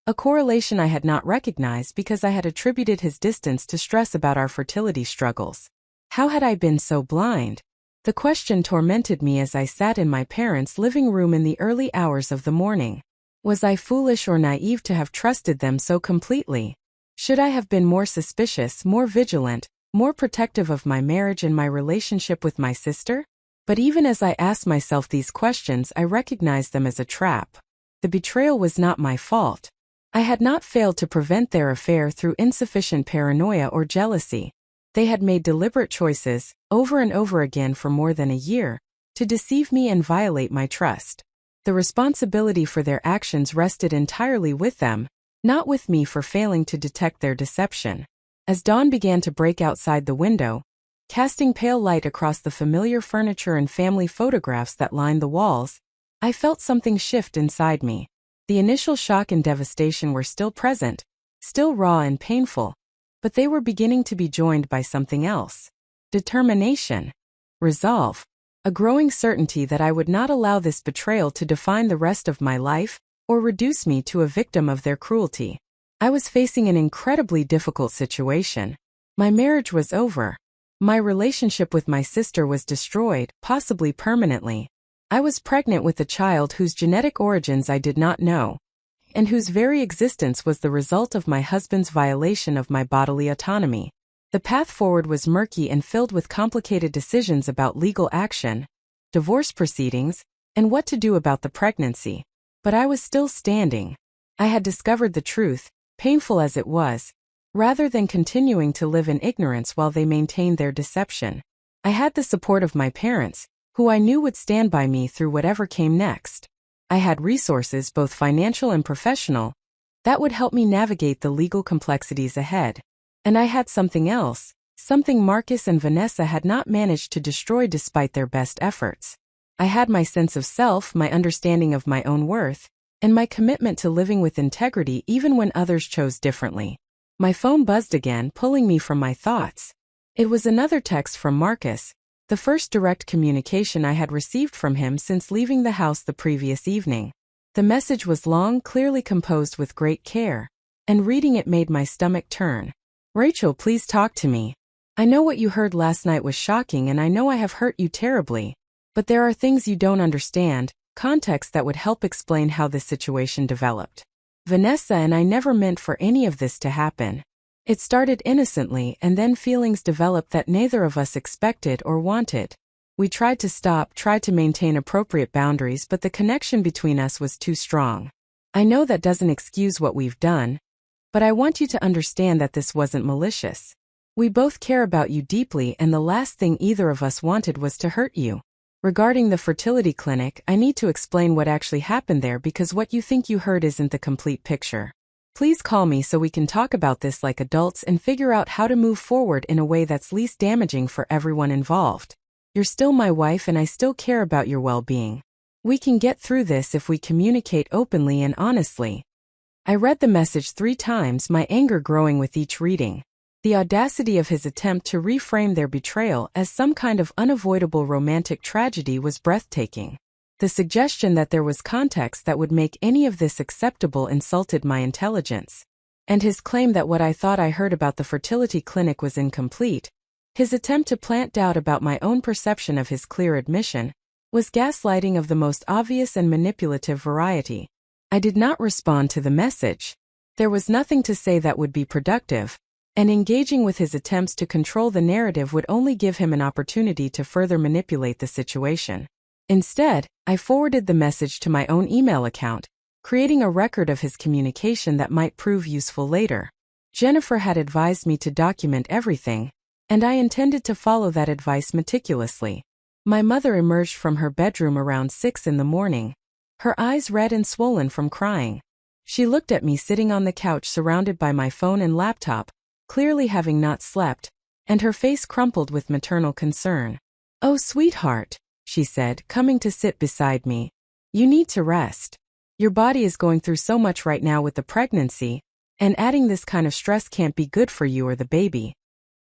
a correlation I had not recognized because I had attributed his distance to stress about our fertility struggles. How had I been so blind? The question tormented me as I sat in my parents' living room in the early hours of the morning. Was I foolish or naive to have trusted them so completely? Should I have been more suspicious, more vigilant, more protective of my marriage and my relationship with my sister? But even as I asked myself these questions, I recognized them as a trap. The betrayal was not my fault. I had not failed to prevent their affair through insufficient paranoia or jealousy. They had made deliberate choices, over and over again for more than a year, to deceive me and violate my trust. The responsibility for their actions rested entirely with them, not with me for failing to detect their deception. As dawn began to break outside the window, casting pale light across the familiar furniture and family photographs that lined the walls, I felt something shift inside me. The initial shock and devastation were still present, still raw and painful, but they were beginning to be joined by something else. Determination. Resolve. A growing certainty that I would not allow this betrayal to define the rest of my life, or reduce me to a victim of their cruelty. I was facing an incredibly difficult situation. My marriage was over. My relationship with my sister was destroyed, possibly permanently. I was pregnant with a child whose genetic origins I did not know, and whose very existence was the result of my husband's violation of my bodily autonomy. The path forward was murky and filled with complicated decisions about legal action, divorce proceedings, and what to do about the pregnancy. But I was still standing. I had discovered the truth, painful as it was, rather than continuing to live in ignorance while they maintained their deception. I had the support of my parents, who I knew would stand by me through whatever came next. I had resources, both financial and professional, that would help me navigate the legal complexities ahead. And I had something else, something Marcus and Vanessa had not managed to destroy despite their best efforts. I had my sense of self, my understanding of my own worth, and my commitment to living with integrity even when others chose differently. My phone buzzed again, pulling me from my thoughts. It was another text from Marcus, the first direct communication I had received from him since leaving the house the previous evening. The message was long, clearly composed with great care, and reading it made my stomach turn. "Rachel, please talk to me. I know what you heard last night was shocking and I know I have hurt you terribly, but there are things you don't understand, context that would help explain how this situation developed. Vanessa and I never meant for any of this to happen. It started innocently and then feelings developed that neither of us expected or wanted. We tried to stop, tried to maintain appropriate boundaries, but the connection between us was too strong. I know that doesn't excuse what we've done, but I want you to understand that this wasn't malicious. We both care about you deeply, and the last thing either of us wanted was to hurt you. Regarding the fertility clinic, I need to explain what actually happened there because what you think you heard isn't the complete picture. Please call me so we can talk about this like adults and figure out how to move forward in a way that's least damaging for everyone involved. You're still my wife and I still care about your well-being. We can get through this if we communicate openly and honestly. I read the message 3 times, my anger growing with each reading. The audacity of his attempt to reframe their betrayal as some kind of unavoidable romantic tragedy was breathtaking. The suggestion that there was context that would make any of this acceptable insulted my intelligence. And his claim that what I thought I heard about the fertility clinic was incomplete, his attempt to plant doubt about my own perception of his clear admission, was gaslighting of the most obvious and manipulative variety. I did not respond to the message. There was nothing to say that would be productive, and engaging with his attempts to control the narrative would only give him an opportunity to further manipulate the situation. Instead, I forwarded the message to my own email account, creating a record of his communication that might prove useful later. Jennifer had advised me to document everything, and I intended to follow that advice meticulously. My mother emerged from her bedroom around 6 in the morning, her eyes red and swollen from crying. She looked at me sitting on the couch surrounded by my phone and laptop, clearly having not slept, and her face crumpled with maternal concern. "Oh, sweetheart," she said, coming to sit beside me. "You need to rest. Your body is going through so much right now with the pregnancy, and adding this kind of stress can't be good for you or the baby."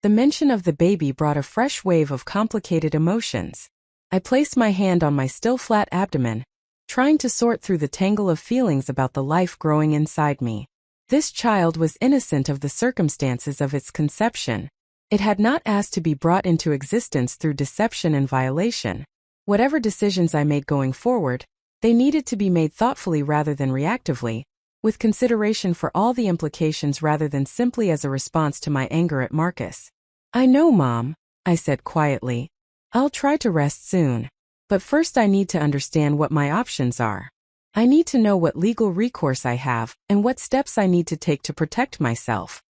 The mention of the baby brought a fresh wave of complicated emotions. I placed my hand on my still flat abdomen, trying to sort through the tangle of feelings about the life growing inside me. This child was innocent of the circumstances of its conception. It had not asked to be brought into existence through deception and violation. Whatever decisions I made going forward, they needed to be made thoughtfully rather than reactively, with consideration for all the implications rather than simply as a response to my anger at Marcus. "I know, Mom," I said quietly. "I'll try to rest soon. But first I need to understand what my options are. I need to know what legal recourse I have and what steps I need to take to protect myself."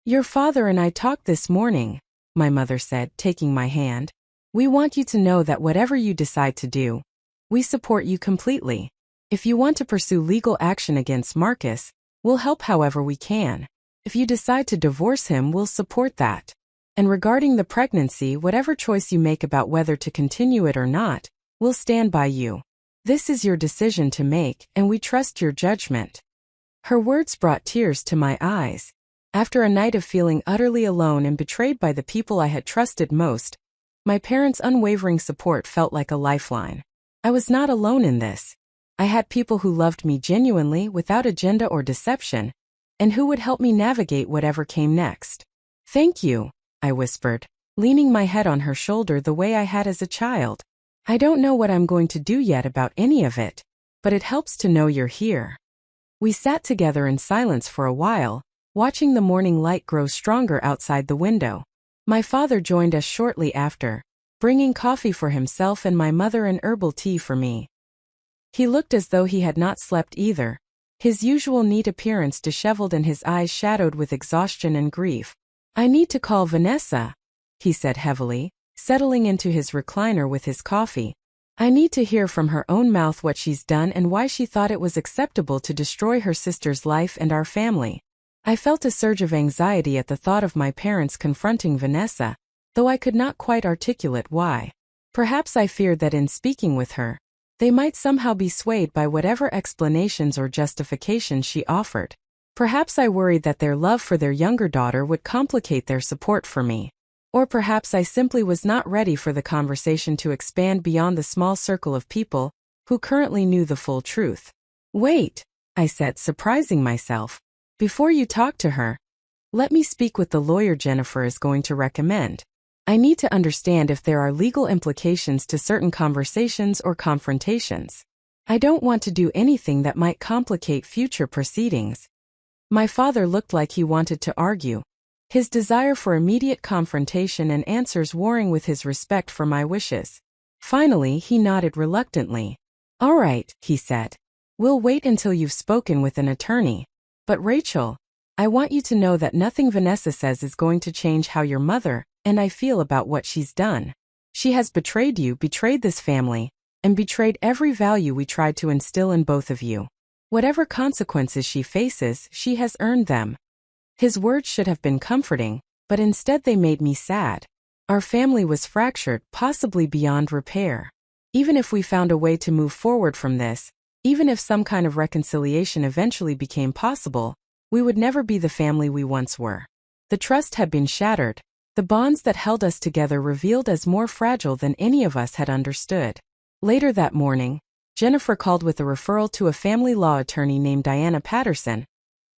"Your father and I talked this morning," my mother said, taking my hand. "We want you to know that whatever you decide to do, we support you completely. If you want to pursue legal action against Marcus, we'll help however we can. If you decide to divorce him, we'll support that. And regarding the pregnancy, whatever choice you make about whether to continue it or not, we'll stand by you. This is your decision to make, and we trust your judgment." Her words brought tears to my eyes. After a night of feeling utterly alone and betrayed by the people I had trusted most, my parents' unwavering support felt like a lifeline. I was not alone in this. I had people who loved me genuinely without agenda or deception, and who would help me navigate whatever came next. "Thank you," I whispered, leaning my head on her shoulder the way I had as a child. "I don't know what I'm going to do yet about any of it, but it helps to know you're here." We sat together in silence for a while, watching the morning light grow stronger outside the window. My father joined us shortly after, bringing coffee for himself and my mother and herbal tea for me. He looked as though he had not slept either, his usual neat appearance disheveled and his eyes shadowed with exhaustion and grief. "I need to call Vanessa," he said heavily, settling into his recliner with his coffee. "I need to hear from her own mouth what she's done and why she thought it was acceptable to destroy her sister's life and our family." I felt a surge of anxiety at the thought of my parents confronting Vanessa, though I could not quite articulate why. Perhaps I feared that in speaking with her, they might somehow be swayed by whatever explanations or justifications she offered. Perhaps I worried that their love for their younger daughter would complicate their support for me. Or perhaps I simply was not ready for the conversation to expand beyond the small circle of people who currently knew the full truth. "Wait," I said, surprising myself. "Before you talk to her, let me speak with the lawyer Jennifer is going to recommend. I need to understand if there are legal implications to certain conversations or confrontations. I don't want to do anything that might complicate future proceedings." My father looked like he wanted to argue, his desire for immediate confrontation and answers warring with his respect for my wishes. Finally, he nodded reluctantly. "All right," he said. "We'll wait until you've spoken with an attorney. But Rachel, I want you to know that nothing Vanessa says is going to change how your mother and I feel about what she's done. She has betrayed you, betrayed this family, and betrayed every value we tried to instill in both of you. Whatever consequences she faces, she has earned them." His words should have been comforting, but instead they made me sad. Our family was fractured, possibly beyond repair. Even if we found a way to move forward from this, even if some kind of reconciliation eventually became possible, we would never be the family we once were. The trust had been shattered, the bonds that held us together revealed as more fragile than any of us had understood. Later that morning, Jennifer called with a referral to a family law attorney named Diana Patterson,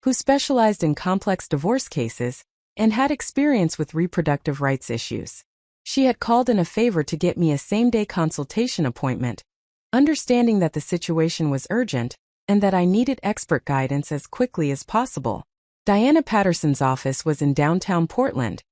who specialized in complex divorce cases and had experience with reproductive rights issues. She had called in a favor to get me a same-day consultation appointment, understanding that the situation was urgent and that I needed expert guidance as quickly as possible. Diana Patterson's office was in downtown Portland,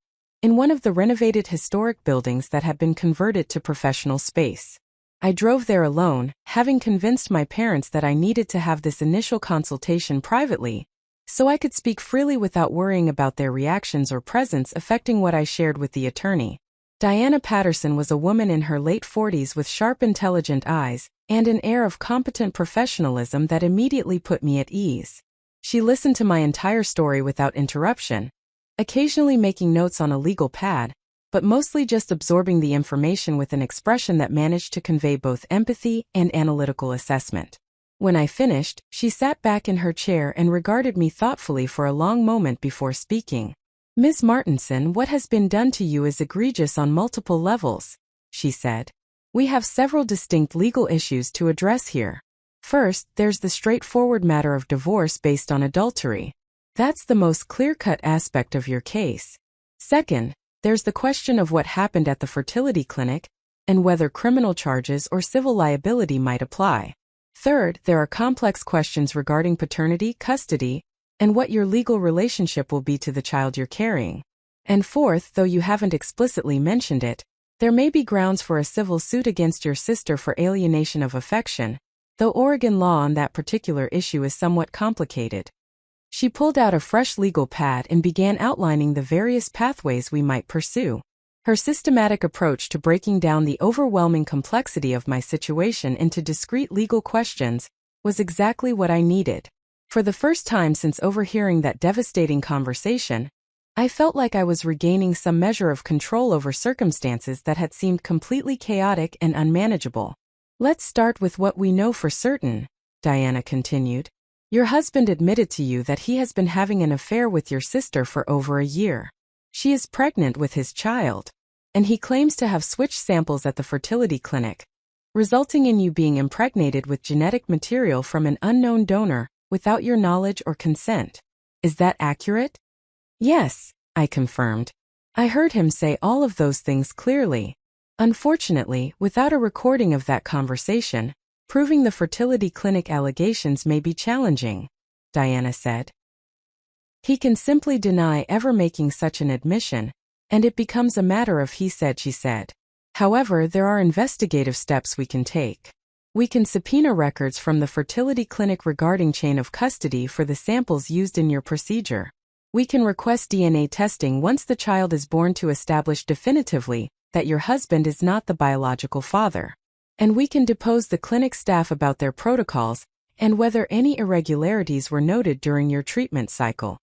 in one of the renovated historic buildings that had been converted to professional space. I drove there alone, having convinced my parents that I needed to have this initial consultation privately, so I could speak freely without worrying about their reactions or presence affecting what I shared with the attorney. Diana Patterson was a woman in her late 40s with sharp, intelligent eyes and an air of competent professionalism that immediately put me at ease. She listened to my entire story without interruption, occasionally making notes on a legal pad, but mostly just absorbing the information with an expression that managed to convey both empathy and analytical assessment. When I finished, she sat back in her chair and regarded me thoughtfully for a long moment before speaking. "Ms. Martinson, what has been done to you is egregious on multiple levels," she said. "We have several distinct legal issues to address here. First, there's the straightforward matter of divorce based on adultery. That's the most clear-cut aspect of your case. Second, there's the question of what happened at the fertility clinic and whether criminal charges or civil liability might apply. Third, there are complex questions regarding paternity, custody, and what your legal relationship will be to the child you're carrying. And fourth, though you haven't explicitly mentioned it, there may be grounds for a civil suit against your sister for alienation of affection, though Oregon law on that particular issue is somewhat complicated." She pulled out a fresh legal pad and began outlining the various pathways we might pursue. Her systematic approach to breaking down the overwhelming complexity of my situation into discrete legal questions was exactly what I needed. For the first time since overhearing that devastating conversation, I felt like I was regaining some measure of control over circumstances that had seemed completely chaotic and unmanageable. "Let's start with what we know for certain," Diana continued. "Your husband admitted to you that he has been having an affair with your sister for over a year. She is pregnant with his child, and he claims to have switched samples at the fertility clinic, resulting in you being impregnated with genetic material from an unknown donor without your knowledge or consent. Is that accurate?" "Yes," I confirmed. "I heard him say all of those things clearly. Unfortunately, without a recording of that conversation, proving the fertility clinic allegations may be challenging," Diana said. "He can simply deny ever making such an admission, and it becomes a matter of he said, she said. However, there are investigative steps we can take. We can subpoena records from the fertility clinic regarding chain of custody for the samples used in your procedure. We can request DNA testing once the child is born to establish definitively that your husband is not the biological father. And we can depose the clinic staff about their protocols and whether any irregularities were noted during your treatment cycle."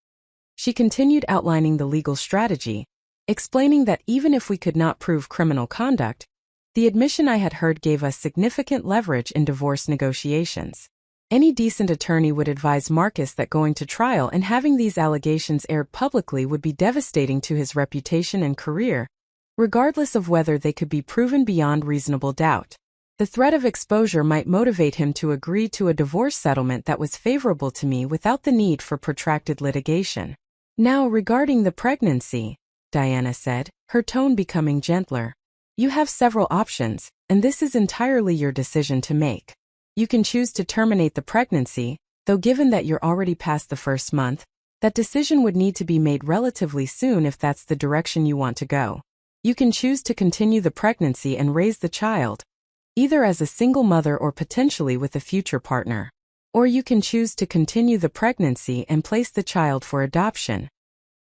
She continued outlining the legal strategy, explaining that even if we could not prove criminal conduct, the admission I had heard gave us significant leverage in divorce negotiations. Any decent attorney would advise Marcus that going to trial and having these allegations aired publicly would be devastating to his reputation and career, regardless of whether they could be proven beyond reasonable doubt. The threat of exposure might motivate him to agree to a divorce settlement that was favorable to me without the need for protracted litigation. "Now, regarding the pregnancy," Diana said, her tone becoming gentler, "you have several options, and this is entirely your decision to make. You can choose to terminate the pregnancy, though given that you're already past the first month, that decision would need to be made relatively soon if that's the direction you want to go. You can choose to continue the pregnancy and raise the child, either as a single mother or potentially with a future partner. Or you can choose to continue the pregnancy and place the child for adoption.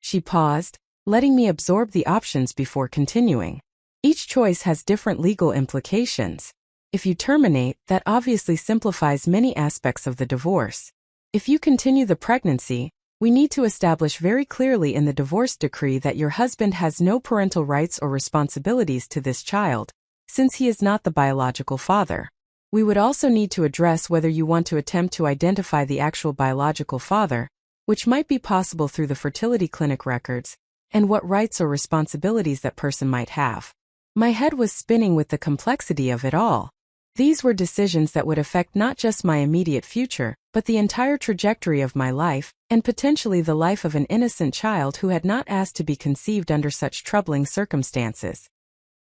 She paused, letting me absorb the options before continuing. Each choice has different legal implications. If you terminate, that obviously simplifies many aspects of the divorce. If you continue the pregnancy, we need to establish very clearly in the divorce decree that your husband has no parental rights or responsibilities to this child, since he is not the biological father. We would also need to address whether you want to attempt to identify the actual biological father, which might be possible through the fertility clinic records, and what rights or responsibilities that person might have. My head was spinning with the complexity of it all. These were decisions that would affect not just my immediate future, but the entire trajectory of my life, and potentially the life of an innocent child who had not asked to be conceived under such troubling circumstances.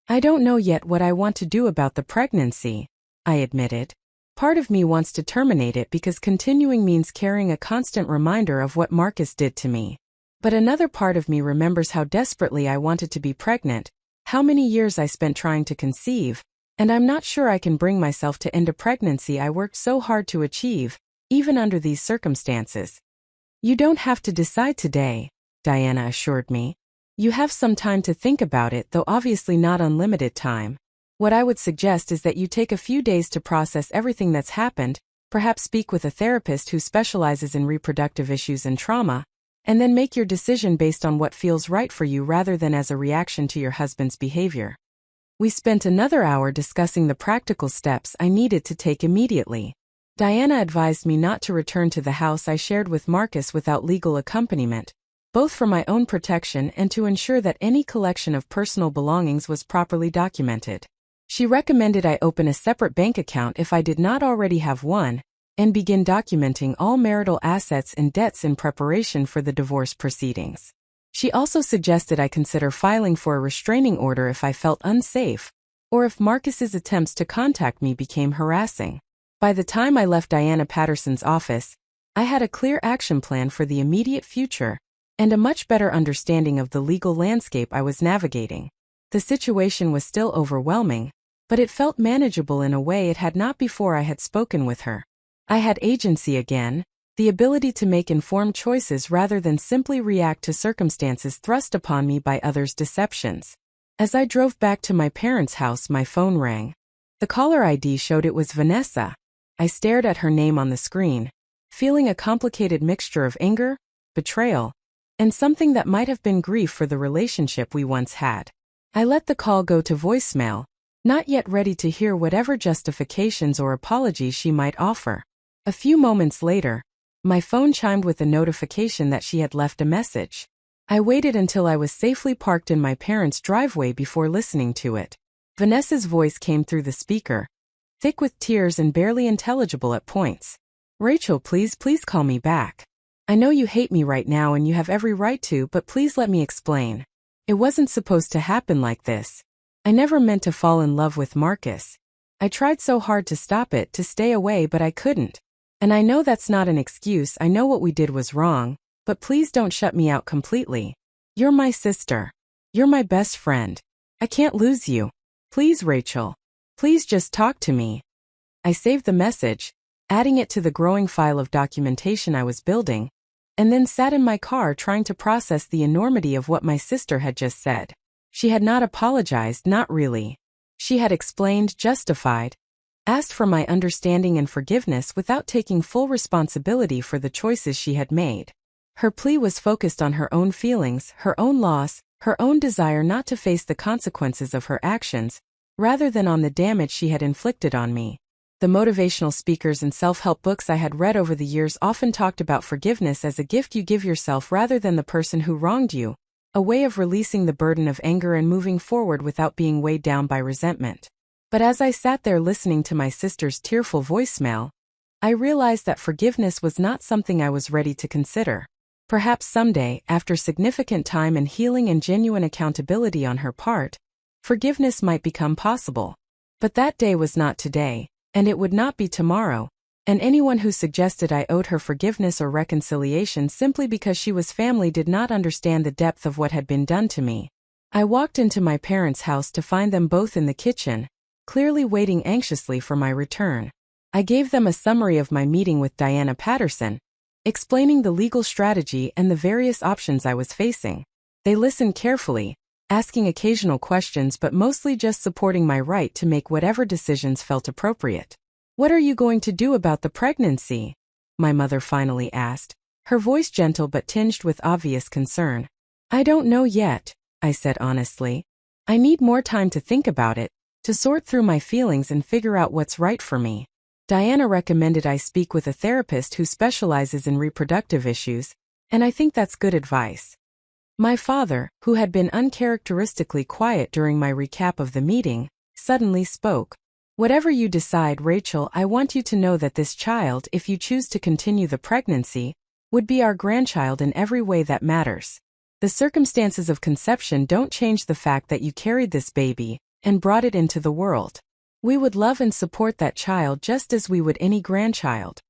I don't know yet what I want to do about the pregnancy, I admitted. Part of me wants to terminate it because continuing means carrying a constant reminder of what Marcus did to me. But another part of me remembers how desperately I wanted to be pregnant, how many years I spent trying to conceive, and I'm not sure I can bring myself to end a pregnancy I worked so hard to achieve, even under these circumstances. You don't have to decide today, Diana assured me. You have some time to think about it, though obviously not unlimited time. What I would suggest is that you take a few days to process everything that's happened, perhaps speak with a therapist who specializes in reproductive issues and trauma, and then make your decision based on what feels right for you rather than as a reaction to your husband's behavior. We spent another hour discussing the practical steps I needed to take immediately. Diana advised me not to return to the house I shared with Marcus without legal accompaniment, both for my own protection and to ensure that any collection of personal belongings was properly documented. She recommended I open a separate bank account if I did not already have one, and begin documenting all marital assets and debts in preparation for the divorce proceedings. She also suggested I consider filing for a restraining order if I felt unsafe, or if Marcus's attempts to contact me became harassing. By the time I left Diana Patterson's office, I had a clear action plan for the immediate future, and a much better understanding of the legal landscape I was navigating. The situation was still overwhelming, but it felt manageable in a way it had not before I had spoken with her. I had agency again, the ability to make informed choices rather than simply react to circumstances thrust upon me by others' deceptions. As I drove back to my parents' house, my phone rang. The caller ID showed it was Vanessa. I stared at her name on the screen, feeling a complicated mixture of anger, betrayal, and something that might have been grief for the relationship we once had. I let the call go to voicemail, not yet ready to hear whatever justifications or apologies she might offer. A few moments later, my phone chimed with a notification that she had left a message. I waited until I was safely parked in my parents' driveway before listening to it. Vanessa's voice came through the speaker, thick with tears and barely intelligible at points. "Rachel, please call me back. I know you hate me right now and you have every right to, but please let me explain. It wasn't supposed to happen like this. I never meant to fall in love with Marcus. I tried so hard to stop it, to stay away, but I couldn't. And I know that's not an excuse, I know what we did was wrong, but please don't shut me out completely. You're my sister. You're my best friend. I can't lose you. Please, Rachel. Please just talk to me." I saved the message, adding it to the growing file of documentation I was building, and then sat in my car trying to process the enormity of what my sister had just said. She had not apologized, not really. She had explained, justified, asked for my understanding and forgiveness without taking full responsibility for the choices she had made. Her plea was focused on her own feelings, her own loss, her own desire not to face the consequences of her actions, rather than on the damage she had inflicted on me. The motivational speakers and self-help books I had read over the years often talked about forgiveness as a gift you give yourself rather than the person who wronged you, a way of releasing the burden of anger and moving forward without being weighed down by resentment. But as I sat there listening to my sister's tearful voicemail, I realized that forgiveness was not something I was ready to consider. Perhaps someday, after significant time and healing and genuine accountability on her part, forgiveness might become possible. But that day was not today, and it would not be tomorrow, and anyone who suggested I owed her forgiveness or reconciliation simply because she was family did not understand the depth of what had been done to me. I walked into my parents' house to find them both in the kitchen, clearly waiting anxiously for my return. I gave them a summary of my meeting with Diana Patterson, explaining the legal strategy and the various options I was facing. They listened carefully, asking occasional questions but mostly just supporting my right to make whatever decisions felt appropriate. "What are you going to do about the pregnancy?" my mother finally asked, her voice gentle but tinged with obvious concern. "I don't know yet," I said honestly. "I need more time to think about it, to sort through my feelings and figure out what's right for me." Diana recommended I speak with a therapist who specializes in reproductive issues, and I think that's good advice. My father, who had been uncharacteristically quiet during my recap of the meeting, suddenly spoke. "Whatever you decide, Rachel, I want you to know that this child, if you choose to continue the pregnancy, would be our grandchild in every way that matters. The circumstances of conception don't change the fact that you carried this baby and brought it into the world. We would love and support that child just as we would any grandchild."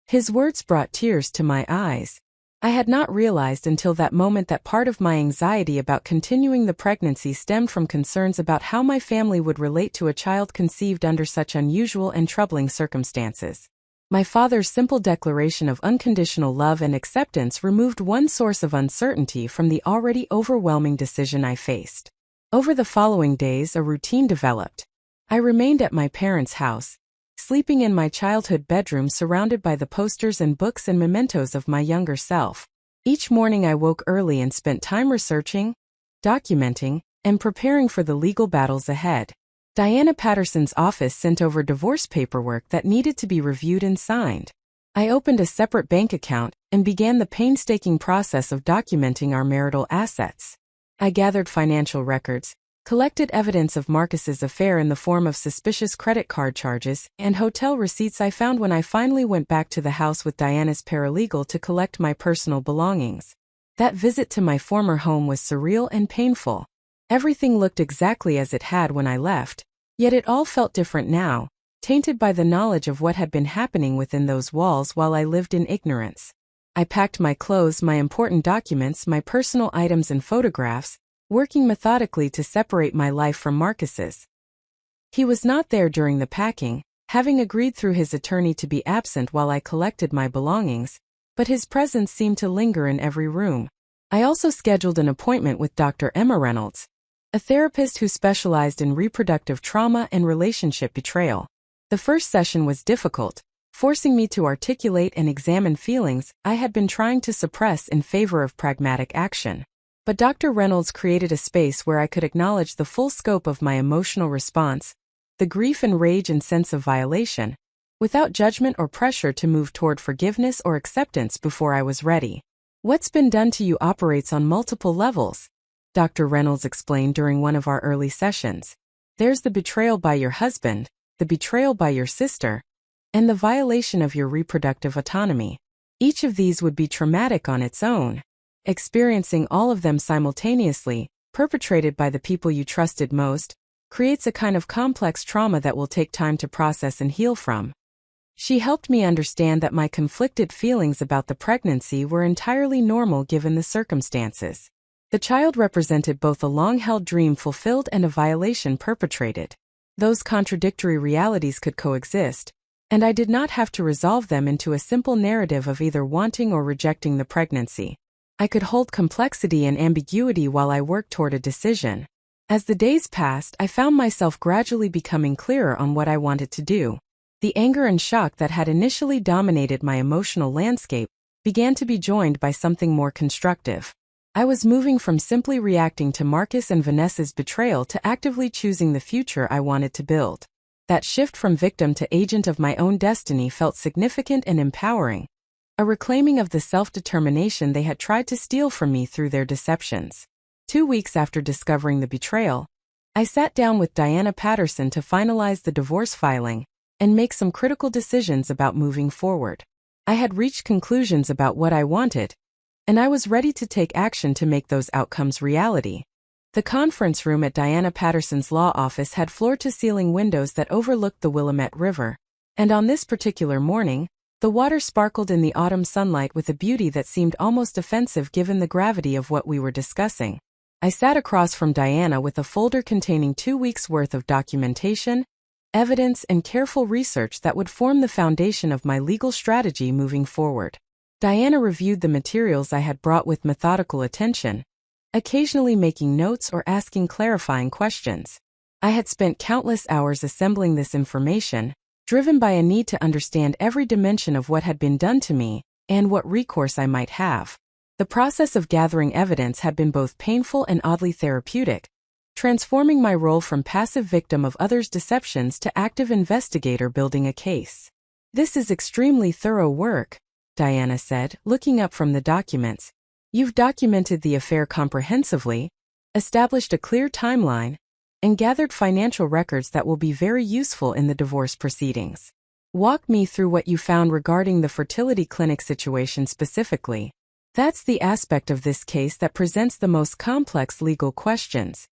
His words brought tears to my eyes. I had not realized until that moment that part of my anxiety about continuing the pregnancy stemmed from concerns about how my family would relate to a child conceived under such unusual and troubling circumstances. My father's simple declaration of unconditional love and acceptance removed one source of uncertainty from the already overwhelming decision I faced. Over the following days, a routine developed. I remained at my parents' house, sleeping in my childhood bedroom surrounded by the posters and books and mementos of my younger self. Each morning I woke early and spent time researching, documenting, and preparing for the legal battles ahead. Diana Patterson's office sent over divorce paperwork that needed to be reviewed and signed. I opened a separate bank account and began the painstaking process of documenting our marital assets. I gathered financial records, collected evidence of Marcus's affair in the form of suspicious credit card charges and hotel receipts I found when I finally went back to the house with Diana's paralegal to collect my personal belongings. That visit to my former home was surreal and painful. Everything looked exactly as it had when I left, yet it all felt different now, tainted by the knowledge of what had been happening within those walls while I lived in ignorance. I packed my clothes, my important documents, my personal items and photographs, working methodically to separate my life from Marcus's. He was not there during the packing, having agreed through his attorney to be absent while I collected my belongings, but his presence seemed to linger in every room. I also scheduled an appointment with Dr. Emma Reynolds, a therapist who specialized in reproductive trauma and relationship betrayal. The first session was difficult, forcing me to articulate and examine feelings I had been trying to suppress in favor of pragmatic action. But Dr. Reynolds created a space where I could acknowledge the full scope of my emotional response, the grief and rage and sense of violation, without judgment or pressure to move toward forgiveness or acceptance before I was ready. "What's been done to you operates on multiple levels," Dr. Reynolds explained during one of our early sessions. "There's the betrayal by your husband, the betrayal by your sister, and the violation of your reproductive autonomy. Each of these would be traumatic on its own. Experiencing all of them simultaneously, perpetrated by the people you trusted most, creates a kind of complex trauma that will take time to process and heal from." She helped me understand that my conflicted feelings about the pregnancy were entirely normal given the circumstances. The child represented both a long-held dream fulfilled and a violation perpetrated. Those contradictory realities could coexist, and I did not have to resolve them into a simple narrative of either wanting or rejecting the pregnancy. I could hold complexity and ambiguity while I worked toward a decision. As the days passed, I found myself gradually becoming clearer on what I wanted to do. The anger and shock that had initially dominated my emotional landscape began to be joined by something more constructive. I was moving from simply reacting to Marcus and Vanessa's betrayal to actively choosing the future I wanted to build. That shift from victim to agent of my own destiny felt significant and empowering, a reclaiming of the self-determination they had tried to steal from me through their deceptions. 2 weeks after discovering the betrayal, I sat down with Diana Patterson to finalize the divorce filing and make some critical decisions about moving forward. I had reached conclusions about what I wanted, and I was ready to take action to make those outcomes reality. The conference room at Diana Patterson's law office had floor-to-ceiling windows that overlooked the Willamette River, and on this particular morning, the water sparkled in the autumn sunlight with a beauty that seemed almost offensive given the gravity of what we were discussing. I sat across from Diana with a folder containing 2 weeks' worth of documentation, evidence, and careful research that would form the foundation of my legal strategy moving forward. Diana reviewed the materials I had brought with methodical attention, occasionally making notes or asking clarifying questions. I had spent countless hours assembling this information, driven by a need to understand every dimension of what had been done to me and what recourse I might have. The process of gathering evidence had been both painful and oddly therapeutic, transforming my role from passive victim of others' deceptions to active investigator building a case. "This is extremely thorough work," Diana said, looking up from the documents. "You've documented the affair comprehensively, established a clear timeline, and gathered financial records that will be very useful in the divorce proceedings. Walk me through what you found regarding the fertility clinic situation specifically. That's the aspect of this case that presents the most complex legal questions."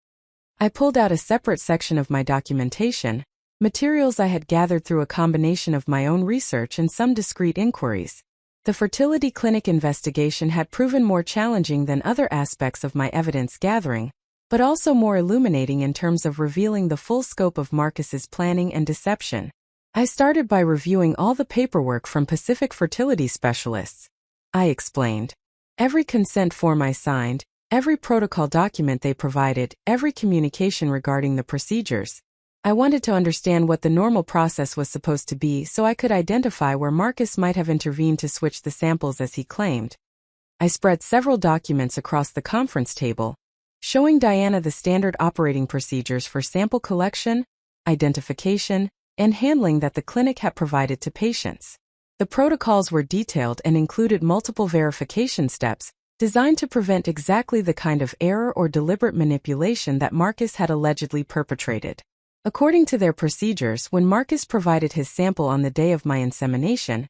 I pulled out a separate section of my documentation, materials I had gathered through a combination of my own research and some discrete inquiries. The fertility clinic investigation had proven more challenging than other aspects of my evidence gathering, but also more illuminating in terms of revealing the full scope of Marcus's planning and deception. I started by reviewing all the paperwork from Pacific fertility specialists, I explained. Every consent form I signed, every protocol document they provided, every communication regarding the procedures. I wanted to understand what the normal process was supposed to be so I could identify where Marcus might have intervened to switch the samples as he claimed. I spread several documents across the conference table, showing Diana the standard operating procedures for sample collection, identification, and handling that the clinic had provided to patients. The protocols were detailed and included multiple verification steps, designed to prevent exactly the kind of error or deliberate manipulation that Marcus had allegedly perpetrated. According to their procedures, when Marcus provided his sample on the day of my insemination,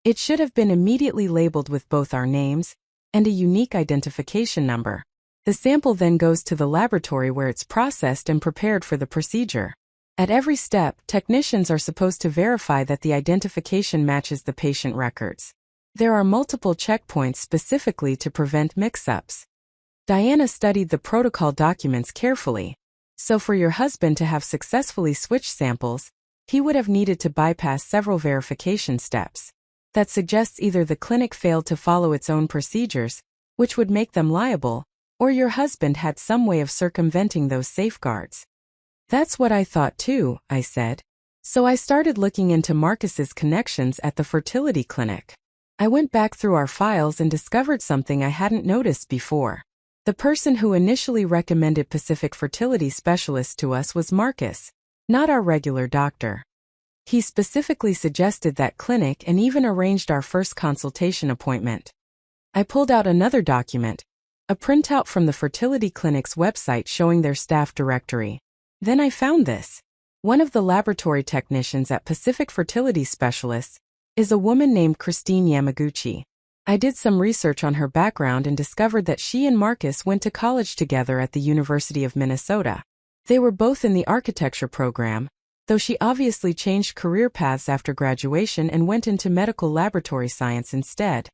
it should have been immediately labeled with both our names and a unique identification number. The sample then goes to the laboratory where it's processed and prepared for the procedure. At every step, technicians are supposed to verify that the identification matches the patient records. There are multiple checkpoints specifically to prevent mix-ups. Diana studied the protocol documents carefully, so for your husband to have successfully switched samples, he would have needed to bypass several verification steps. That suggests either the clinic failed to follow its own procedures, which would make them liable, or your husband had some way of circumventing those safeguards. "That's what I thought too," I said. So I started looking into Marcus's connections at the fertility clinic. I went back through our files and discovered something I hadn't noticed before. The person who initially recommended Pacific fertility specialists to us was Marcus, not our regular doctor. He specifically suggested that clinic and even arranged our first consultation appointment. I pulled out another document, a printout from the fertility clinic's website showing their staff directory. Then I found this. One of the laboratory technicians at Pacific Fertility Specialists is a woman named Christine Yamaguchi. I did some research on her background and discovered that she and Marcus went to college together at the University of Minnesota. They were both in the architecture program, though she obviously changed career paths after graduation and went into medical laboratory science instead.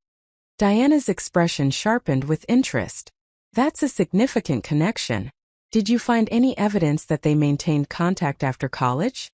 Diana's expression sharpened with interest. "That's a significant connection. Did you find any evidence that they maintained contact after college?"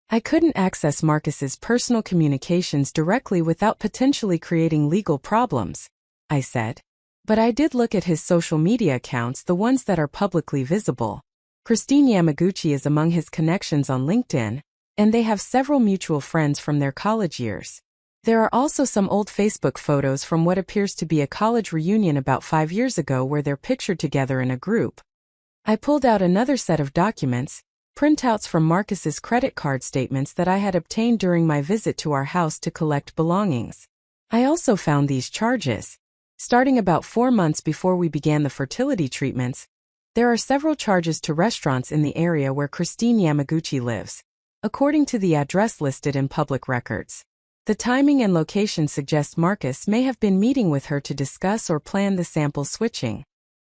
I couldn't access Marcus's personal communications directly without potentially creating legal problems, I said. But I did look at his social media accounts, the ones that are publicly visible. Christine Yamaguchi is among his connections on LinkedIn, and they have several mutual friends from their college years. There are also some old Facebook photos from what appears to be a college reunion about 5 years ago where they're pictured together in a group. I pulled out another set of documents, printouts from Marcus's credit card statements that I had obtained during my visit to our house to collect belongings. I also found these charges. Starting about 4 months before we began the fertility treatments, there are several charges to restaurants in the area where Christine Yamaguchi lives, according to the address listed in public records. The timing and location suggest Marcus may have been meeting with her to discuss or plan the sample switching.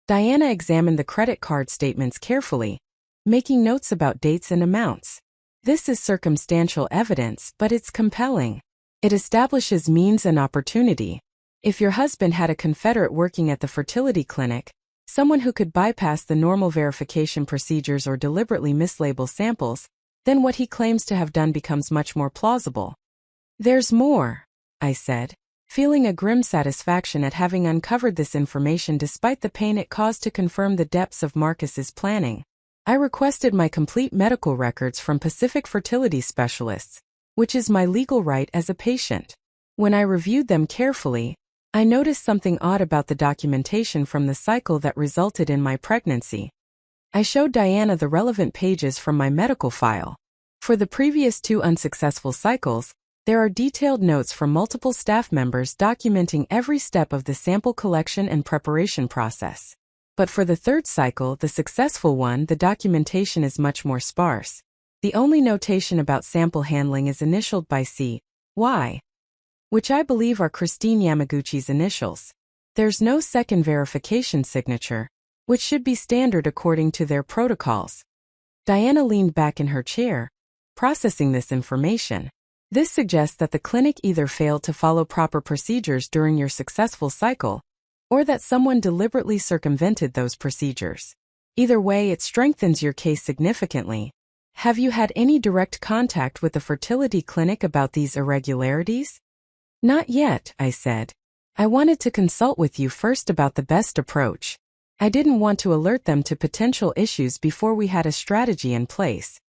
Diana examined the credit card statements carefully, making notes about dates and amounts. This is circumstantial evidence, but it's compelling. It establishes means and opportunity. If your husband had a confederate working at the fertility clinic, someone who could bypass the normal verification procedures or deliberately mislabel samples, then what he claims to have done becomes much more plausible. There's more, I said, feeling a grim satisfaction at having uncovered this information despite the pain it caused to confirm the depths of Marcus's planning. I requested my complete medical records from Pacific fertility specialists, which is my legal right as a patient. When I reviewed them carefully, I noticed something odd about the documentation from the cycle that resulted in my pregnancy. I showed Diana the relevant pages from my medical file. For the previous 2 unsuccessful cycles, there are detailed notes from multiple staff members documenting every step of the sample collection and preparation process. But for the 3rd cycle, the successful one, the documentation is much more sparse. The only notation about sample handling is initialed by C.Y., which I believe are Christine Yamaguchi's initials. There's no second verification signature, which should be standard according to their protocols. Diana leaned back in her chair, processing this information. This suggests that the clinic either failed to follow proper procedures during your successful cycle, or that someone deliberately circumvented those procedures. Either way, it strengthens your case significantly. Have you had any direct contact with the fertility clinic about these irregularities? Not yet, I said. I wanted to consult with you first about the best approach. I didn't want to alert them to potential issues before we had a strategy in place.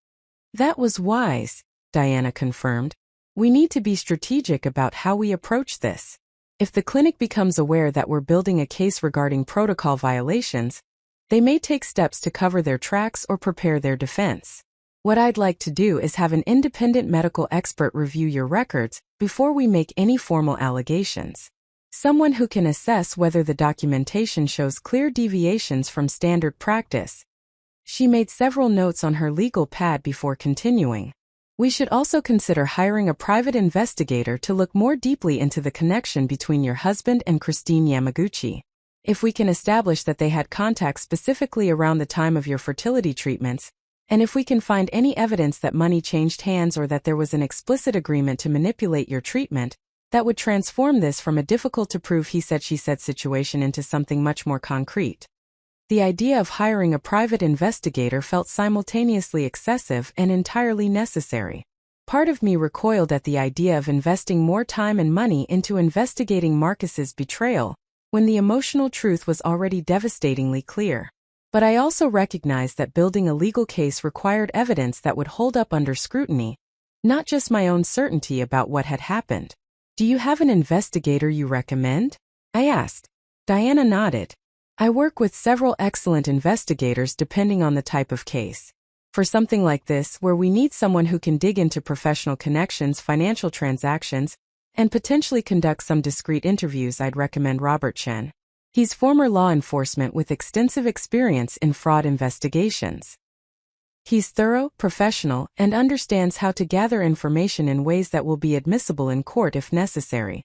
That was wise, Diana confirmed. We need to be strategic about how we approach this. If the clinic becomes aware that we're building a case regarding protocol violations, they may take steps to cover their tracks or prepare their defense. What I'd like to do is have an independent medical expert review your records before we make any formal allegations. Someone who can assess whether the documentation shows clear deviations from standard practice. She made several notes on her legal pad before continuing. We should also consider hiring a private investigator to look more deeply into the connection between your husband and Christine Yamaguchi. If we can establish that they had contact specifically around the time of your fertility treatments, and if we can find any evidence that money changed hands or that there was an explicit agreement to manipulate your treatment, that would transform this from a difficult-to-prove he-said-she-said situation into something much more concrete. The idea of hiring a private investigator felt simultaneously excessive and entirely necessary. Part of me recoiled at the idea of investing more time and money into investigating Marcus's betrayal, when the emotional truth was already devastatingly clear. But I also recognized that building a legal case required evidence that would hold up under scrutiny, not just my own certainty about what had happened. Do you have an investigator you recommend? I asked. Diana nodded. I work with several excellent investigators depending on the type of case. For something like this, where we need someone who can dig into professional connections, financial transactions, and potentially conduct some discreet interviews, I'd recommend Robert Chen. He's former law enforcement with extensive experience in fraud investigations. He's thorough, professional, and understands how to gather information in ways that will be admissible in court if necessary.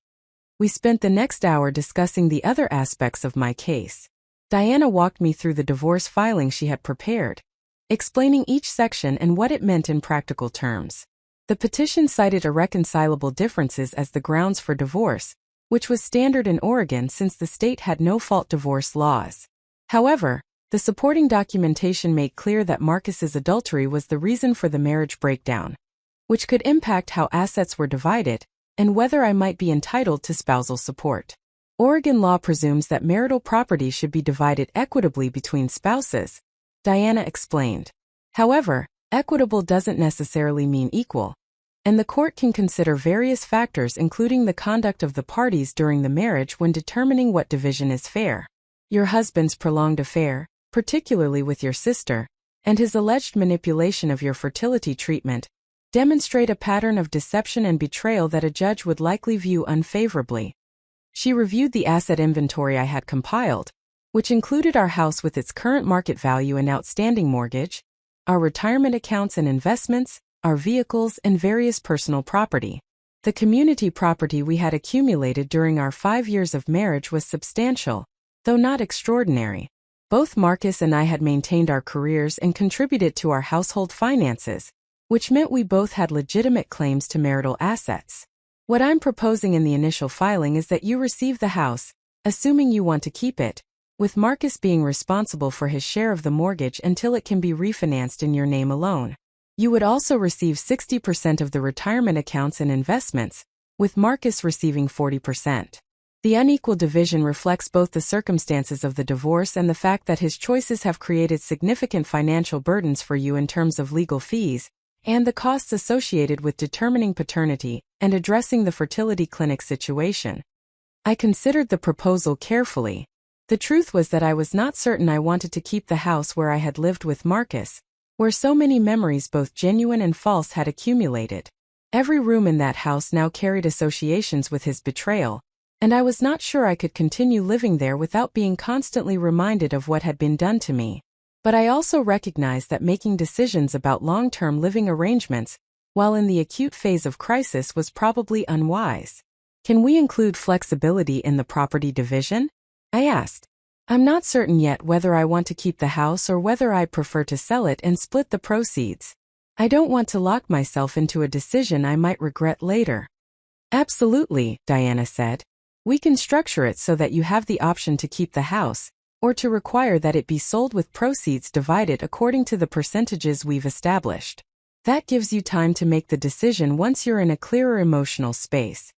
We spent the next hour discussing the other aspects of my case. Diana walked me through the divorce filing she had prepared, explaining each section and what it meant in practical terms. The petition cited irreconcilable differences as the grounds for divorce, which was standard in Oregon since the state had no-fault divorce laws. However, the supporting documentation made clear that Marcus's adultery was the reason for the marriage breakdown, which could impact how assets were divided and whether I might be entitled to spousal support. Oregon law presumes that marital property should be divided equitably between spouses, Diana explained. However, equitable doesn't necessarily mean equal, and the court can consider various factors including the conduct of the parties during the marriage when determining what division is fair. Your husband's prolonged affair, particularly with your sister, and his alleged manipulation of your fertility treatment, demonstrate a pattern of deception and betrayal that a judge would likely view unfavorably. She reviewed the asset inventory I had compiled, which included our house with its current market value and outstanding mortgage, our retirement accounts and investments, our vehicles, and various personal property. The community property we had accumulated during our 5 years of marriage was substantial, though not extraordinary. Both Marcus and I had maintained our careers and contributed to our household finances, which meant we both had legitimate claims to marital assets. What I'm proposing in the initial filing is that you receive the house, assuming you want to keep it, with Marcus being responsible for his share of the mortgage until it can be refinanced in your name alone. You would also receive 60% of the retirement accounts and investments, with Marcus receiving 40%. The unequal division reflects both the circumstances of the divorce and the fact that his choices have created significant financial burdens for you in terms of legal fees, and the costs associated with determining paternity and addressing the fertility clinic situation. I considered the proposal carefully. The truth was that I was not certain I wanted to keep the house where I had lived with Marcus, where so many memories both genuine and false had accumulated. Every room in that house now carried associations with his betrayal, and I was not sure I could continue living there without being constantly reminded of what had been done to me. But I also recognized that making decisions about long-term living arrangements, while in the acute phase of crisis, was probably unwise. Can we include flexibility in the property division? I asked. I'm not certain yet whether I want to keep the house or whether I prefer to sell it and split the proceeds. I don't want to lock myself into a decision I might regret later. Absolutely, Diana said. We can structure it so that you have the option to keep the house, or to require that it be sold with proceeds divided according to the percentages we've established. That gives you time to make the decision once you're in a clearer emotional space.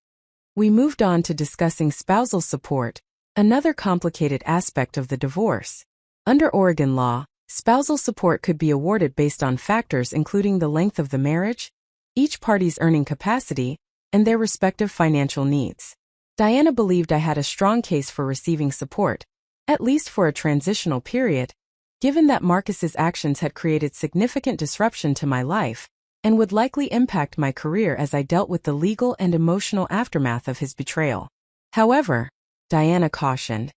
We moved on to discussing spousal support, another complicated aspect of the divorce. Under Oregon law, spousal support could be awarded based on factors including the length of the marriage, each party's earning capacity, and their respective financial needs. Diana believed I had a strong case for receiving support, at least for a transitional period, given that Marcus's actions had created significant disruption to my life and would likely impact my career as I dealt with the legal and emotional aftermath of his betrayal. However, Diana cautioned,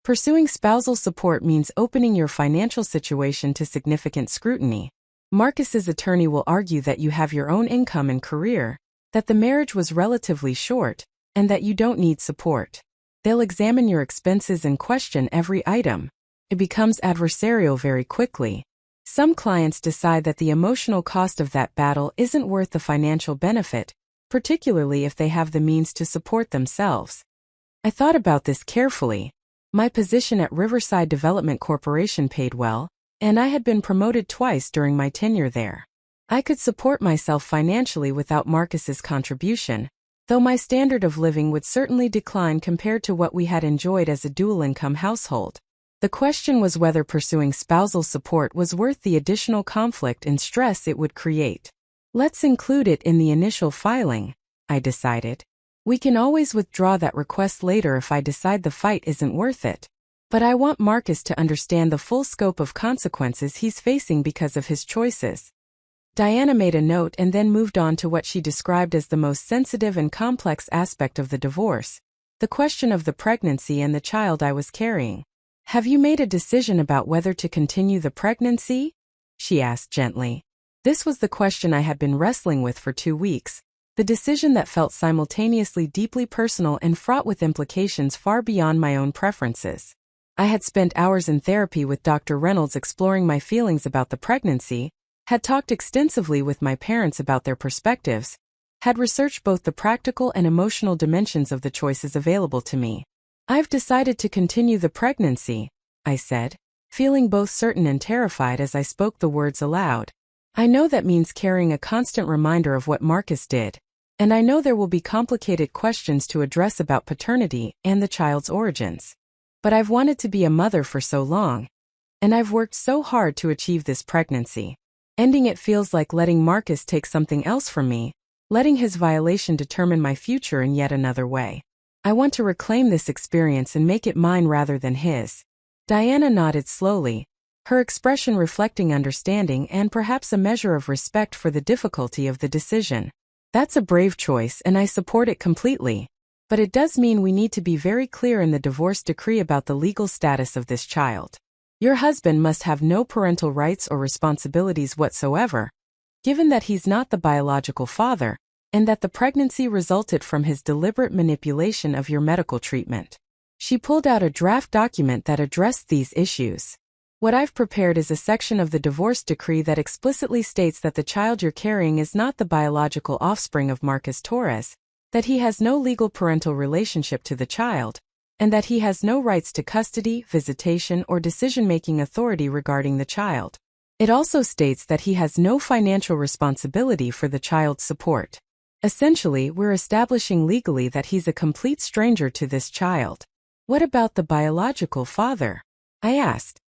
pursuing spousal support means opening your financial situation to significant scrutiny. Marcus's attorney will argue that you have your own income and career, that the marriage was relatively short, and that you don't need support. They'll examine your expenses and question every item. It becomes adversarial very quickly. Some clients decide that the emotional cost of that battle isn't worth the financial benefit, particularly if they have the means to support themselves. I thought about this carefully. My position at Riverside Development Corporation paid well, and I had been promoted twice during my tenure there. I could support myself financially without Marcus's contribution, though my standard of living would certainly decline compared to what we had enjoyed as a dual-income household. The question was whether pursuing spousal support was worth the additional conflict and stress it would create. Let's include it in the initial filing, I decided. We can always withdraw that request later if I decide the fight isn't worth it. But I want Marcus to understand the full scope of consequences he's facing because of his choices. Diana made a note and then moved on to what she described as the most sensitive and complex aspect of the divorce, the question of the pregnancy and the child I was carrying. Have you made a decision about whether to continue the pregnancy? She asked gently. This was the question I had been wrestling with for 2 weeks. The decision that felt simultaneously deeply personal and fraught with implications far beyond my own preferences. I had spent hours in therapy with Dr. Reynolds exploring my feelings about the pregnancy, had talked extensively with my parents about their perspectives, had researched both the practical and emotional dimensions of the choices available to me. I've decided to continue the pregnancy, I said, feeling both certain and terrified as I spoke the words aloud. I know that means carrying a constant reminder of what Marcus did. And I know there will be complicated questions to address about paternity and the child's origins. But I've wanted to be a mother for so long. And I've worked so hard to achieve this pregnancy. Ending it feels like letting Marcus take something else from me, letting his violation determine my future in yet another way. I want to reclaim this experience and make it mine rather than his. Diana nodded slowly, her expression reflecting understanding and perhaps a measure of respect for the difficulty of the decision. That's a brave choice and I support it completely. But it does mean we need to be very clear in the divorce decree about the legal status of this child. Your husband must have no parental rights or responsibilities whatsoever, given that he's not the biological father, and that the pregnancy resulted from his deliberate manipulation of your medical treatment. She pulled out a draft document that addressed these issues. What I've prepared is a section of the divorce decree that explicitly states that the child you're carrying is not the biological offspring of Marcus Torres, that he has no legal parental relationship to the child, and that he has no rights to custody, visitation, or decision-making authority regarding the child. It also states that he has no financial responsibility for the child's support. Essentially, we're establishing legally that he's a complete stranger to this child. What about the biological father? I asked.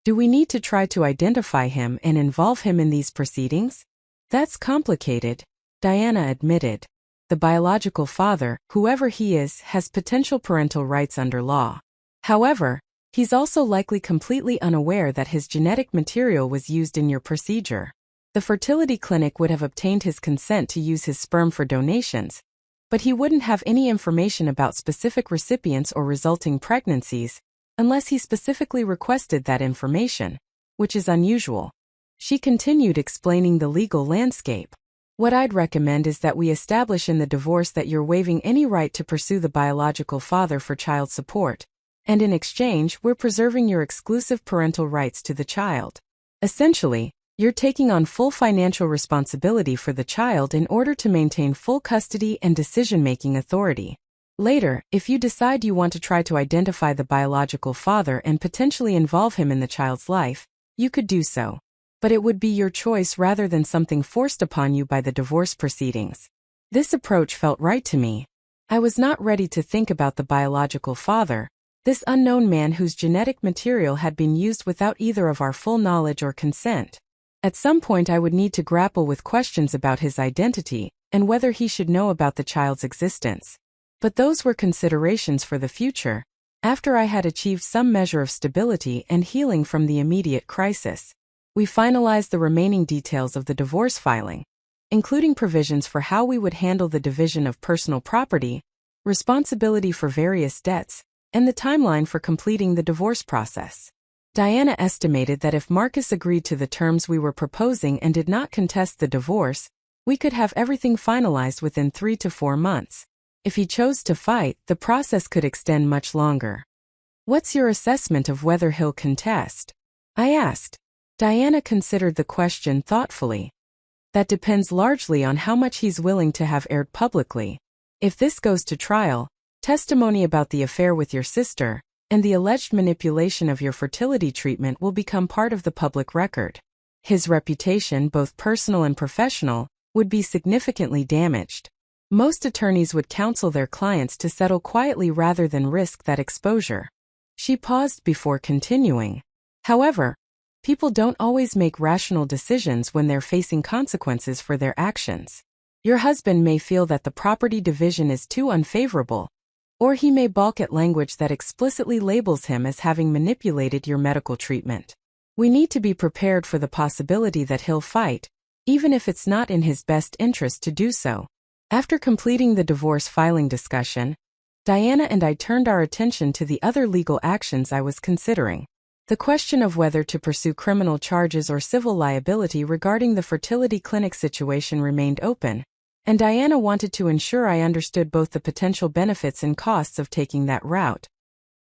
Do we need to try to identify him and involve him in these proceedings? That's complicated, Diana admitted. The biological father, whoever he is, has potential parental rights under law. However, he's also likely completely unaware that his genetic material was used in your procedure. The fertility clinic would have obtained his consent to use his sperm for donations, but he wouldn't have any information about specific recipients or resulting pregnancies, unless he specifically requested that information, which is unusual. She continued explaining the legal landscape. What I'd recommend is that we establish in the divorce that you're waiving any right to pursue the biological father for child support, and in exchange, we're preserving your exclusive parental rights to the child. Essentially, you're taking on full financial responsibility for the child in order to maintain full custody and decision-making authority. Later, if you decide you want to try to identify the biological father and potentially involve him in the child's life, you could do so. But it would be your choice rather than something forced upon you by the divorce proceedings. This approach felt right to me. I was not ready to think about the biological father, this unknown man whose genetic material had been used without either of our full knowledge or consent. At some point I would need to grapple with questions about his identity and whether he should know about the child's existence. But those were considerations for the future, after I had achieved some measure of stability and healing from the immediate crisis. We finalized the remaining details of the divorce filing, including provisions for how we would handle the division of personal property, responsibility for various debts, and the timeline for completing the divorce process. Diana estimated that if Marcus agreed to the terms we were proposing and did not contest the divorce, we could have everything finalized within 3 to 4 months. If he chose to fight, the process could extend much longer. What's your assessment of whether he'll contest? I asked. Diana considered the question thoughtfully. That depends largely on how much he's willing to have aired publicly. If this goes to trial, testimony about the affair with your sister, and the alleged manipulation of your fertility treatment will become part of the public record. His reputation, both personal and professional, would be significantly damaged. Most attorneys would counsel their clients to settle quietly rather than risk that exposure. She paused before continuing. However, people don't always make rational decisions when they're facing consequences for their actions. Your husband may feel that the property division is too unfavorable, or he may balk at language that explicitly labels him as having manipulated your medical treatment. We need to be prepared for the possibility that he'll fight, even if it's not in his best interest to do so. After completing the divorce filing discussion, Diana and I turned our attention to the other legal actions I was considering. The question of whether to pursue criminal charges or civil liability regarding the fertility clinic situation remained open, and Diana wanted to ensure I understood both the potential benefits and costs of taking that route.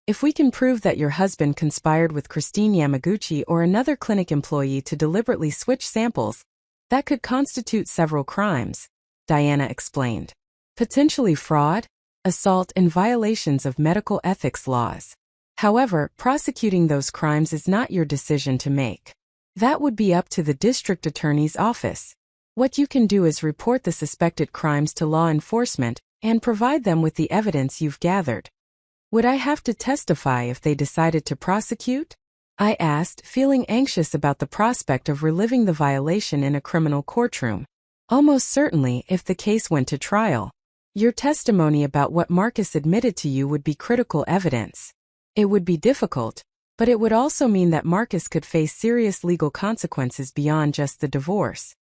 If we can prove that your husband conspired with Christine Yamaguchi or another clinic employee to deliberately switch samples, that could constitute several crimes, Diana explained. Potentially fraud, assault, and violations of medical ethics laws. However, prosecuting those crimes is not your decision to make. That would be up to the district attorney's office. What you can do is report the suspected crimes to law enforcement and provide them with the evidence you've gathered. Would I have to testify if they decided to prosecute? I asked, feeling anxious about the prospect of reliving the violation in a criminal courtroom. Almost certainly, if the case went to trial. Your testimony about what Marcus admitted to you would be critical evidence. It would be difficult, but it would also mean that Marcus could face serious legal consequences beyond just the divorce.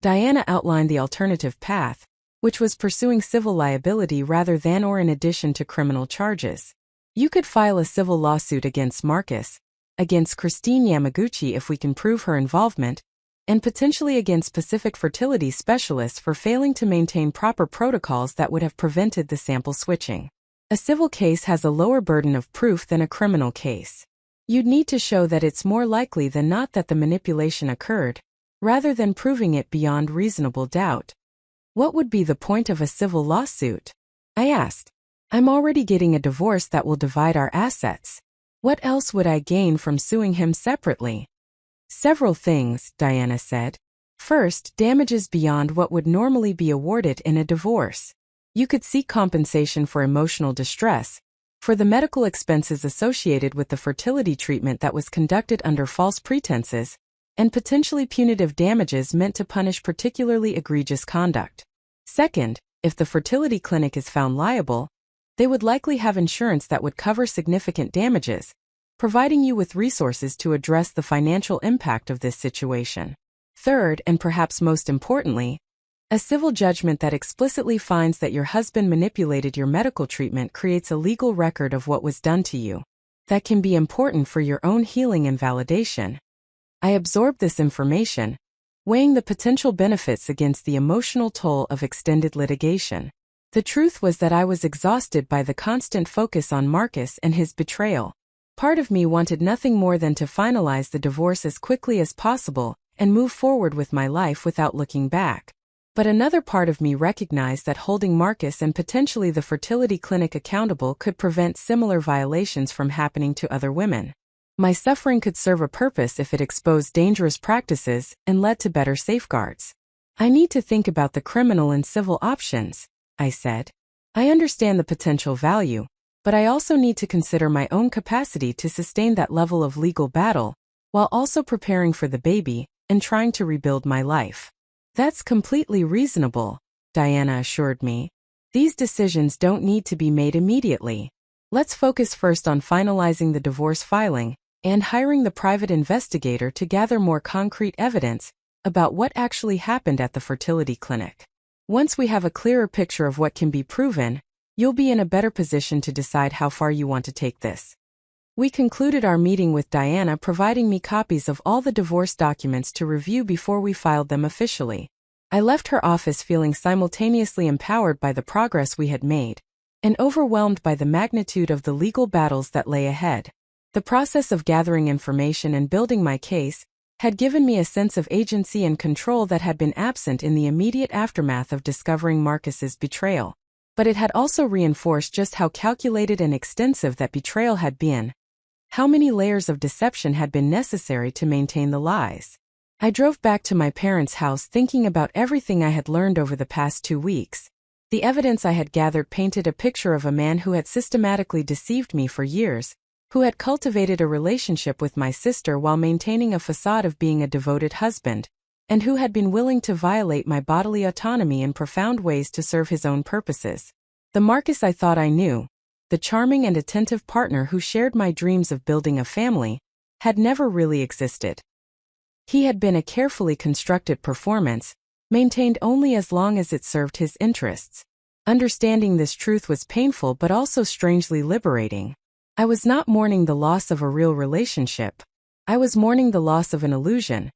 Diana outlined the alternative path, which was pursuing civil liability rather than or in addition to criminal charges. You could file a civil lawsuit against Marcus, against Christine Yamaguchi if we can prove her involvement, and potentially against Pacific fertility specialists for failing to maintain proper protocols that would have prevented the sample switching. A civil case has a lower burden of proof than a criminal case. You'd need to show that it's more likely than not that the manipulation occurred, rather than proving it beyond reasonable doubt. What would be the point of a civil lawsuit? I asked. I'm already getting a divorce that will divide our assets. What else would I gain from suing him separately? Several things, Diana said. First, damages beyond what would normally be awarded in a divorce. You could seek compensation for emotional distress, for the medical expenses associated with the fertility treatment that was conducted under false pretenses, and potentially punitive damages meant to punish particularly egregious conduct. Second, if the fertility clinic is found liable, they would likely have insurance that would cover significant damages, providing you with resources to address the financial impact of this situation. Third, and perhaps most importantly, a civil judgment that explicitly finds that your husband manipulated your medical treatment creates a legal record of what was done to you. That can be important for your own healing and validation. I absorbed this information, weighing the potential benefits against the emotional toll of extended litigation. The truth was that I was exhausted by the constant focus on Marcus and his betrayal. Part of me wanted nothing more than to finalize the divorce as quickly as possible and move forward with my life without looking back. But another part of me recognized that holding Marcus and potentially the fertility clinic accountable could prevent similar violations from happening to other women. My suffering could serve a purpose if it exposed dangerous practices and led to better safeguards. I need to think about the criminal and civil options, I said. I understand the potential value, but I also need to consider my own capacity to sustain that level of legal battle, while also preparing for the baby and trying to rebuild my life. That's completely reasonable, Diana assured me. These decisions don't need to be made immediately. Let's focus first on finalizing the divorce filing and hiring the private investigator to gather more concrete evidence about what actually happened at the fertility clinic. Once we have a clearer picture of what can be proven, you'll be in a better position to decide how far you want to take this. We concluded our meeting with Diana providing me copies of all the divorce documents to review before we filed them officially. I left her office feeling simultaneously empowered by the progress we had made and overwhelmed by the magnitude of the legal battles that lay ahead. The process of gathering information and building my case had given me a sense of agency and control that had been absent in the immediate aftermath of discovering Marcus's betrayal. But it had also reinforced just how calculated and extensive that betrayal had been. How many layers of deception had been necessary to maintain the lies? I drove back to my parents' house thinking about everything I had learned over the past 2 weeks. The evidence I had gathered painted a picture of a man who had systematically deceived me for years, who had cultivated a relationship with my sister while maintaining a facade of being a devoted husband, and who had been willing to violate my bodily autonomy in profound ways to serve his own purposes. The Marcus I thought I knew, the charming and attentive partner who shared my dreams of building a family, had never really existed. He had been a carefully constructed performance, maintained only as long as it served his interests. Understanding this truth was painful but also strangely liberating. I was not mourning the loss of a real relationship. I was mourning the loss of an illusion,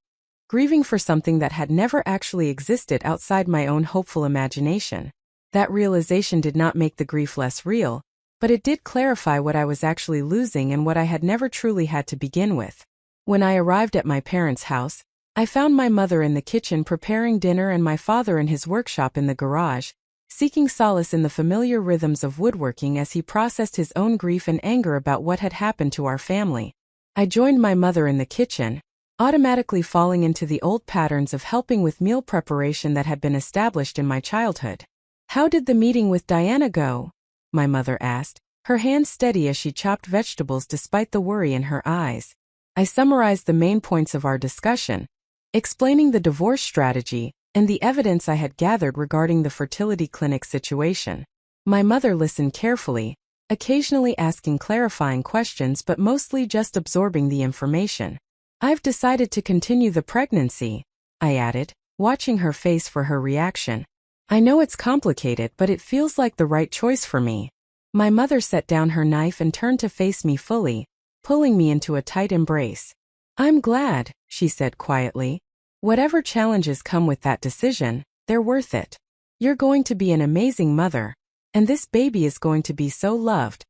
grieving for something that had never actually existed outside my own hopeful imagination. That realization did not make the grief less real, but it did clarify what I was actually losing and what I had never truly had to begin with. When I arrived at my parents' house, I found my mother in the kitchen preparing dinner and my father in his workshop in the garage, seeking solace in the familiar rhythms of woodworking as he processed his own grief and anger about what had happened to our family. I joined my mother in the kitchen, automatically falling into the old patterns of helping with meal preparation that had been established in my childhood. "How did the meeting with Diana go?" my mother asked, her hands steady as she chopped vegetables despite the worry in her eyes. I summarized the main points of our discussion, explaining the divorce strategy and the evidence I had gathered regarding the fertility clinic situation. My mother listened carefully, occasionally asking clarifying questions but mostly just absorbing the information. "I've decided to continue the pregnancy," I added, watching her face for her reaction. "I know it's complicated, but it feels like the right choice for me." My mother set down her knife and turned to face me fully, pulling me into a tight embrace. "I'm glad," she said quietly. "Whatever challenges come with that decision, they're worth it. You're going to be an amazing mother, and this baby is going to be so loved."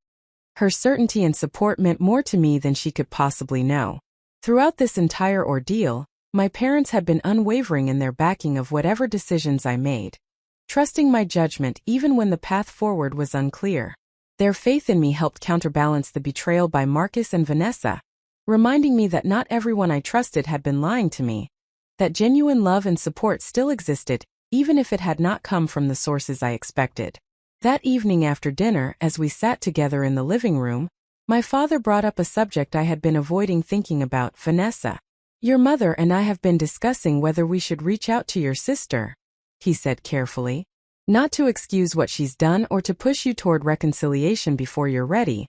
Her certainty and support meant more to me than she could possibly know. Throughout this entire ordeal, my parents had been unwavering in their backing of whatever decisions I made, trusting my judgment even when the path forward was unclear. Their faith in me helped counterbalance the betrayal by Marcus and Vanessa, reminding me that not everyone I trusted had been lying to me, that genuine love and support still existed, even if it had not come from the sources I expected. That evening after dinner, as we sat together in the living room, my father brought up a subject I had been avoiding thinking about. "Vanessa, your mother and I have been discussing whether we should reach out to your sister," he said carefully. "Not to excuse what she's done or to push you toward reconciliation before you're ready,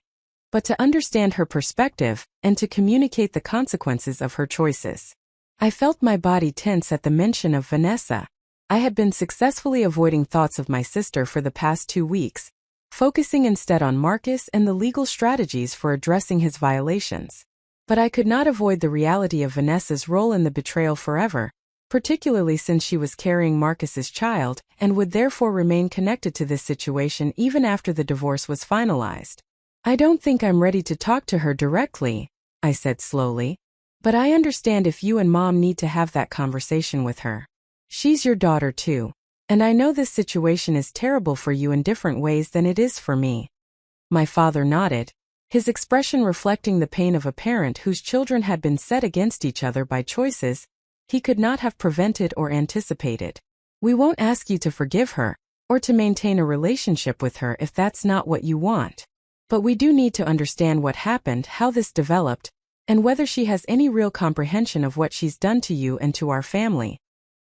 but to understand her perspective and to communicate the consequences of her choices." I felt my body tense at the mention of Vanessa. I had been successfully avoiding thoughts of my sister for the past 2 weeks, focusing instead on Marcus and the legal strategies for addressing his violations. But I could not avoid the reality of Vanessa's role in the betrayal forever, particularly since she was carrying Marcus's child and would therefore remain connected to this situation even after the divorce was finalized. "I don't think I'm ready to talk to her directly," I said slowly, "but I understand if you and Mom need to have that conversation with her. She's your daughter too, and I know this situation is terrible for you in different ways than it is for me." My father nodded, his expression reflecting the pain of a parent whose children had been set against each other by choices he could not have prevented or anticipated. "We won't ask you to forgive her, or to maintain a relationship with her if that's not what you want. But we do need to understand what happened, how this developed, and whether she has any real comprehension of what she's done to you and to our family.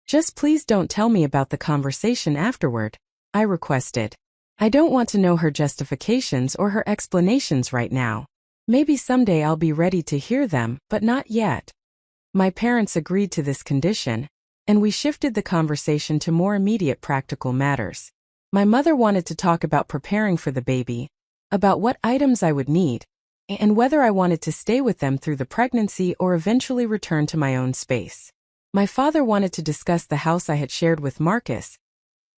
Just please don't tell me about the conversation afterward," I requested. "I don't want to know her justifications or her explanations right now. Maybe someday I'll be ready to hear them, but not yet." My parents agreed to this condition, and we shifted the conversation to more immediate practical matters. My mother wanted to talk about preparing for the baby, about what items I would need, and whether I wanted to stay with them through the pregnancy or eventually return to my own space. My father wanted to discuss the house I had shared with Marcus,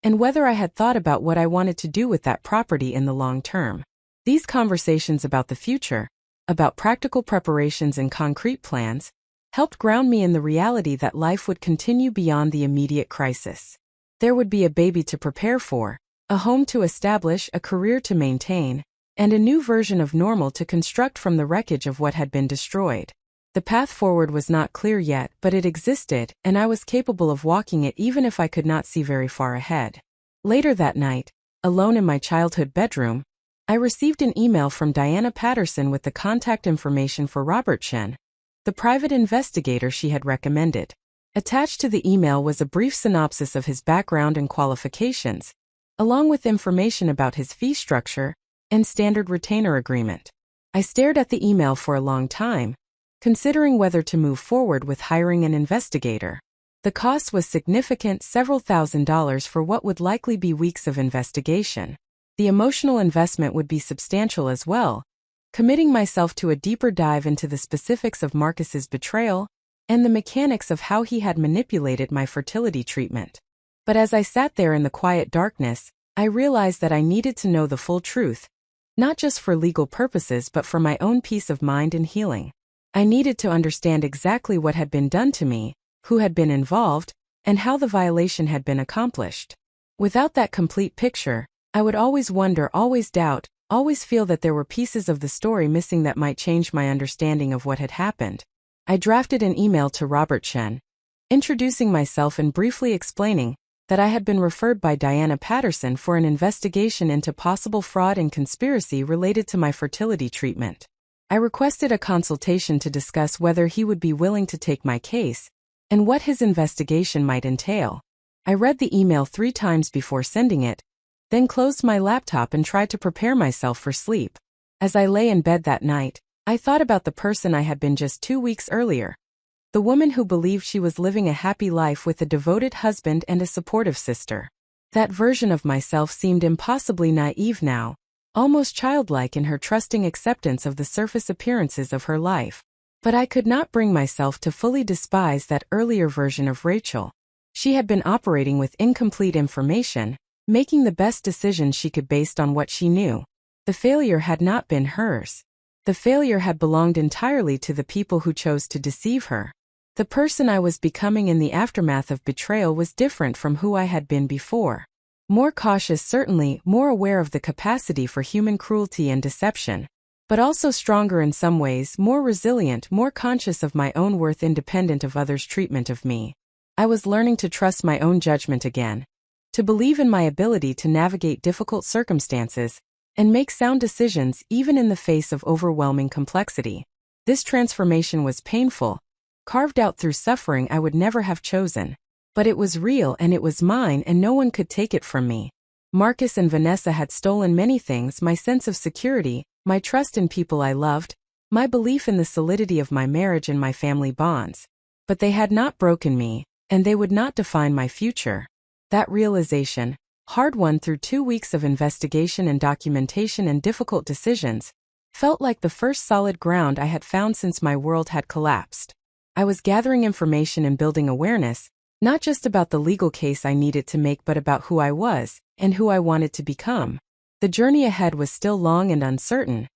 and whether I had thought about what I wanted to do with that property in the long term. These conversations about the future, about practical preparations and concrete plans, helped ground me in the reality that life would continue beyond the immediate crisis. There would be a baby to prepare for, a home to establish, a career to maintain, and a new version of normal to construct from the wreckage of what had been destroyed. The path forward was not clear yet, but it existed, and I was capable of walking it even if I could not see very far ahead. Later that night, alone in my childhood bedroom, I received an email from Diana Patterson with the contact information for Robert Chen, the private investigator she had recommended. Attached to the email was a brief synopsis of his background and qualifications, along with information about his fee structure and standard retainer agreement. I stared at the email for a long time, considering whether to move forward with hiring an investigator. The cost was significant, several $1,000s for what would likely be weeks of investigation. The emotional investment would be substantial as well, committing myself to a deeper dive into the specifics of Marcus's betrayal and the mechanics of how he had manipulated my fertility treatment. But as I sat there in the quiet darkness, I realized that I needed to know the full truth, not just for legal purposes but for my own peace of mind and healing. I needed to understand exactly what had been done to me, who had been involved, and how the violation had been accomplished. Without that complete picture, I would always wonder, always doubt, always feel that there were pieces of the story missing that might change my understanding of what had happened. I drafted an email to Robert Chen, introducing myself and briefly explaining that I had been referred by Diana Patterson for an investigation into possible fraud and conspiracy related to my fertility treatment. I requested a consultation to discuss whether he would be willing to take my case and what his investigation might entail. I read the email 3 times before sending it, then closed my laptop and tried to prepare myself for sleep. As I lay in bed that night, I thought about the person I had been just 2 weeks earlier, the woman who believed she was living a happy life with a devoted husband and a supportive sister. That version of myself seemed impossibly naive now, almost childlike in her trusting acceptance of the surface appearances of her life. But I could not bring myself to fully despise that earlier version of Rachel. She had been operating with incomplete information, making the best decisions she could based on what she knew. The failure had not been hers. The failure had belonged entirely to the people who chose to deceive her. The person I was becoming in the aftermath of betrayal was different from who I had been before. More cautious, certainly, more aware of the capacity for human cruelty and deception, but also stronger in some ways, more resilient, more conscious of my own worth independent of others' treatment of me. I was learning to trust my own judgment again, to believe in my ability to navigate difficult circumstances and make sound decisions even in the face of overwhelming complexity. This transformation was painful, carved out through suffering I would never have chosen. But it was real and it was mine and no one could take it from me. Marcus and Vanessa had stolen many things: my sense of security, my trust in people I loved, my belief in the solidity of my marriage and my family bonds. But they had not broken me, and they would not define my future. That realization, hard won through 2 weeks of investigation and documentation and difficult decisions, felt like the first solid ground I had found since my world had collapsed. I was gathering information and building awareness, not just about the legal case I needed to make but about who I was and who I wanted to become. The journey ahead was still long and uncertain,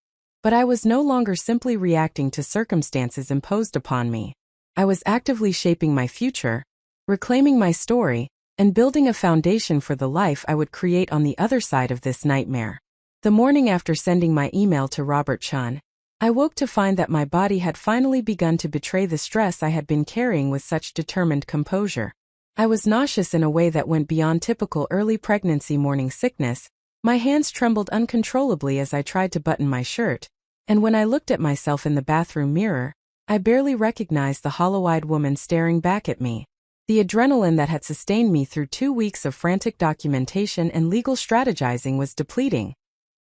but I was no longer simply reacting to circumstances imposed upon me. I was actively shaping my future, reclaiming my story, and building a foundation for the life I would create on the other side of this nightmare. The morning after sending my email to Robert Chun, I woke to find that my body had finally begun to betray the stress I had been carrying with such determined composure. I was nauseous in a way that went beyond typical early pregnancy morning sickness. My hands trembled uncontrollably as I tried to button my shirt, and when I looked at myself in the bathroom mirror, I barely recognized the hollow-eyed woman staring back at me. The adrenaline that had sustained me through 2 weeks of frantic documentation and legal strategizing was depleting,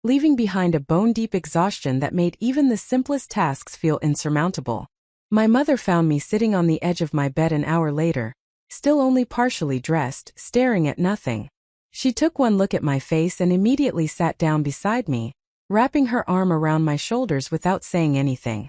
leaving behind a bone-deep exhaustion that made even the simplest tasks feel insurmountable. My mother found me sitting on the edge of my bed an hour later, still only partially dressed, staring at nothing. She took one look at my face and immediately sat down beside me, wrapping her arm around my shoulders without saying anything.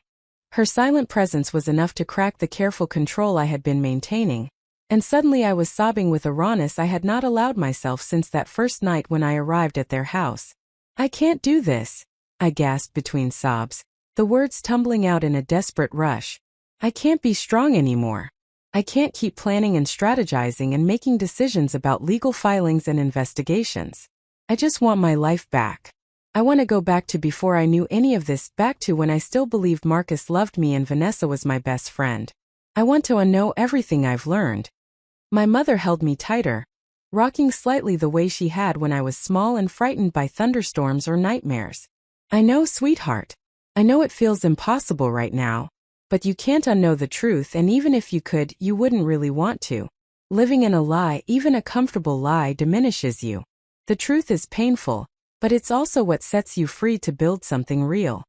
Her silent presence was enough to crack the careful control I had been maintaining, and suddenly I was sobbing with a rawness I had not allowed myself since that first night when I arrived at their house. "I can't do this," I gasped between sobs, the words tumbling out in a desperate rush. "I can't be strong anymore. I can't keep planning and strategizing and making decisions about legal filings and investigations. I just want my life back. I want to go back to before I knew any of this, back to when I still believed Marcus loved me and Vanessa was my best friend. I want to unknow everything I've learned." My mother held me tighter, rocking slightly the way she had when I was small and frightened by thunderstorms or nightmares. "I know, sweetheart. I know it feels impossible right now, but you can't unknow the truth, and even if you could, you wouldn't really want to. Living in a lie, even a comfortable lie, diminishes you. The truth is painful, but it's also what sets you free to build something real."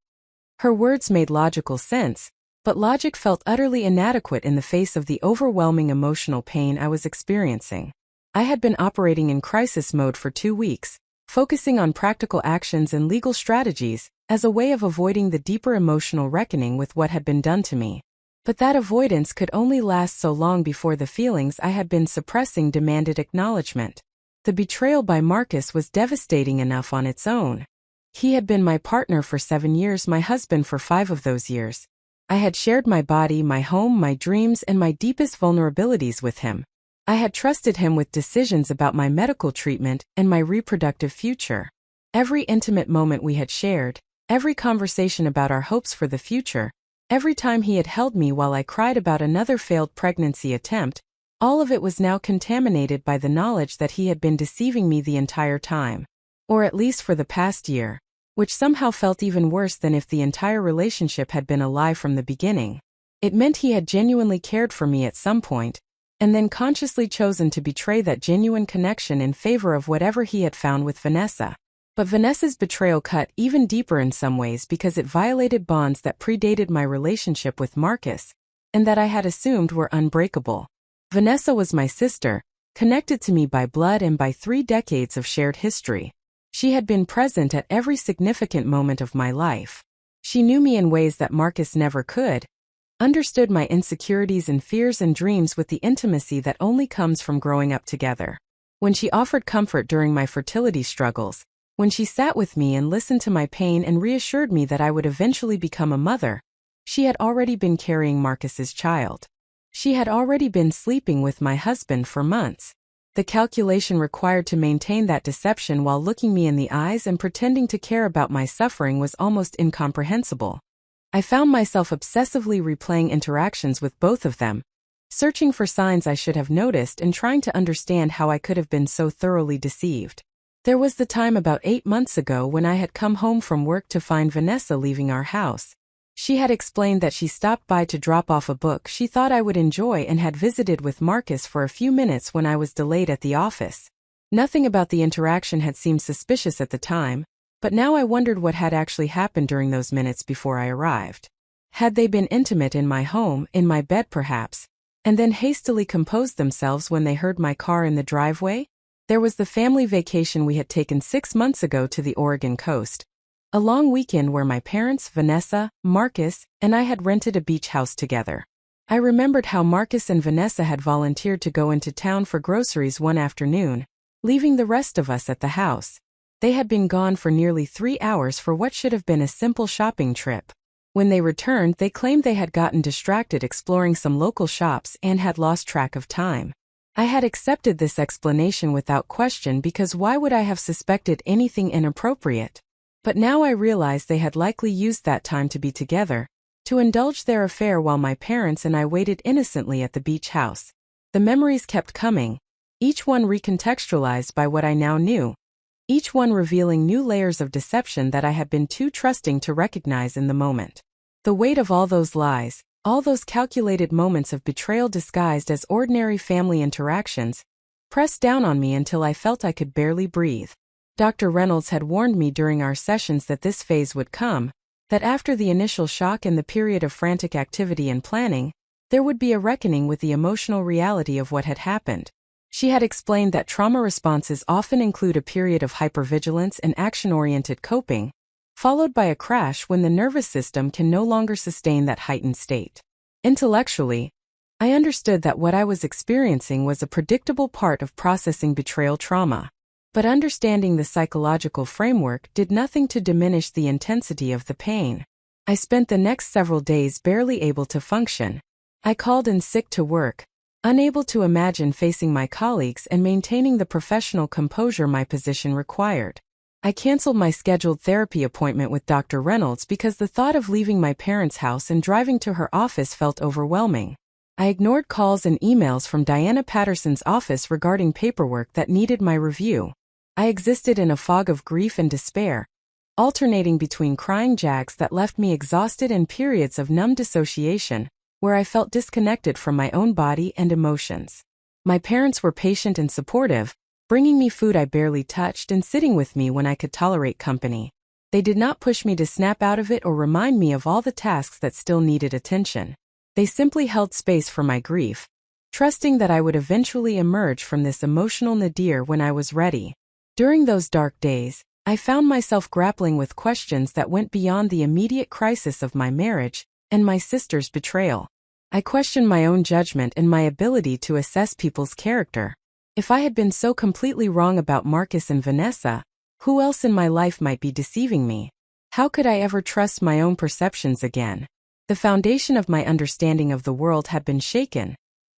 Her words made logical sense, but logic felt utterly inadequate in the face of the overwhelming emotional pain I was experiencing. I had been operating in crisis mode for 2 weeks, focusing on practical actions and legal strategies as a way of avoiding the deeper emotional reckoning with what had been done to me. But that avoidance could only last so long before the feelings I had been suppressing demanded acknowledgement. The betrayal by Marcus was devastating enough on its own. He had been my partner for 7 years, my husband for 5 of those years. I had shared my body, my home, my dreams, and my deepest vulnerabilities with him. I had trusted him with decisions about my medical treatment and my reproductive future. Every intimate moment we had shared, every conversation about our hopes for the future, every time he had held me while I cried about another failed pregnancy attempt, all of it was now contaminated by the knowledge that he had been deceiving me the entire time. Or at least for the past year, which somehow felt even worse than if the entire relationship had been a lie from the beginning. It meant he had genuinely cared for me at some point, and then consciously chosen to betray that genuine connection in favor of whatever he had found with Vanessa. But Vanessa's betrayal cut even deeper in some ways because it violated bonds that predated my relationship with Marcus, and that I had assumed were unbreakable. Vanessa was my sister, connected to me by blood and by 3 decades of shared history. She had been present at every significant moment of my life. She knew me in ways that Marcus never could, understood my insecurities and fears and dreams with the intimacy that only comes from growing up together. When she offered comfort during my fertility struggles, when she sat with me and listened to my pain and reassured me that I would eventually become a mother, she had already been carrying Marcus's child. She had already been sleeping with my husband for months. The calculation required to maintain that deception while looking me in the eyes and pretending to care about my suffering was almost incomprehensible. I found myself obsessively replaying interactions with both of them, searching for signs I should have noticed and trying to understand how I could have been so thoroughly deceived. There was the time about 8 months ago when I had come home from work to find Vanessa leaving our house. She had explained that she stopped by to drop off a book she thought I would enjoy and had visited with Marcus for a few minutes when I was delayed at the office. Nothing about the interaction had seemed suspicious at the time, but now I wondered what had actually happened during those minutes before I arrived. Had they been intimate in my home, in my bed perhaps, and then hastily composed themselves when they heard my car in the driveway? There was the family vacation we had taken 6 months ago to the Oregon coast. A long weekend where my parents, Vanessa, Marcus, and I had rented a beach house together. I remembered how Marcus and Vanessa had volunteered to go into town for groceries one afternoon, leaving the rest of us at the house. They had been gone for nearly 3 hours for what should have been a simple shopping trip. When they returned, they claimed they had gotten distracted exploring some local shops and had lost track of time. I had accepted this explanation without question because why would I have suspected anything inappropriate? But now I realized they had likely used that time to be together, to indulge their affair while my parents and I waited innocently at the beach house. The memories kept coming, each one recontextualized by what I now knew, each one revealing new layers of deception that I had been too trusting to recognize in the moment. The weight of all those lies, all those calculated moments of betrayal disguised as ordinary family interactions, pressed down on me until I felt I could barely breathe. Dr. Reynolds had warned me during our sessions that this phase would come, that after the initial shock and the period of frantic activity and planning, there would be a reckoning with the emotional reality of what had happened. She had explained that trauma responses often include a period of hypervigilance and action-oriented coping, followed by a crash when the nervous system can no longer sustain that heightened state. Intellectually, I understood that what I was experiencing was a predictable part of processing betrayal trauma. But understanding the psychological framework did nothing to diminish the intensity of the pain. I spent the next several days barely able to function. I called in sick to work, unable to imagine facing my colleagues and maintaining the professional composure my position required. I canceled my scheduled therapy appointment with Dr. Reynolds because the thought of leaving my parents' house and driving to her office felt overwhelming. I ignored calls and emails from Diana Patterson's office regarding paperwork that needed my review. I existed in a fog of grief and despair, alternating between crying jags that left me exhausted and periods of numb dissociation, where I felt disconnected from my own body and emotions. My parents were patient and supportive, bringing me food I barely touched and sitting with me when I could tolerate company. They did not push me to snap out of it or remind me of all the tasks that still needed attention. They simply held space for my grief, trusting that I would eventually emerge from this emotional nadir when I was ready. During those dark days, I found myself grappling with questions that went beyond the immediate crisis of my marriage and my sister's betrayal. I questioned my own judgment and my ability to assess people's character. If I had been so completely wrong about Marcus and Vanessa, who else in my life might be deceiving me? How could I ever trust my own perceptions again? The foundation of my understanding of the world had been shaken,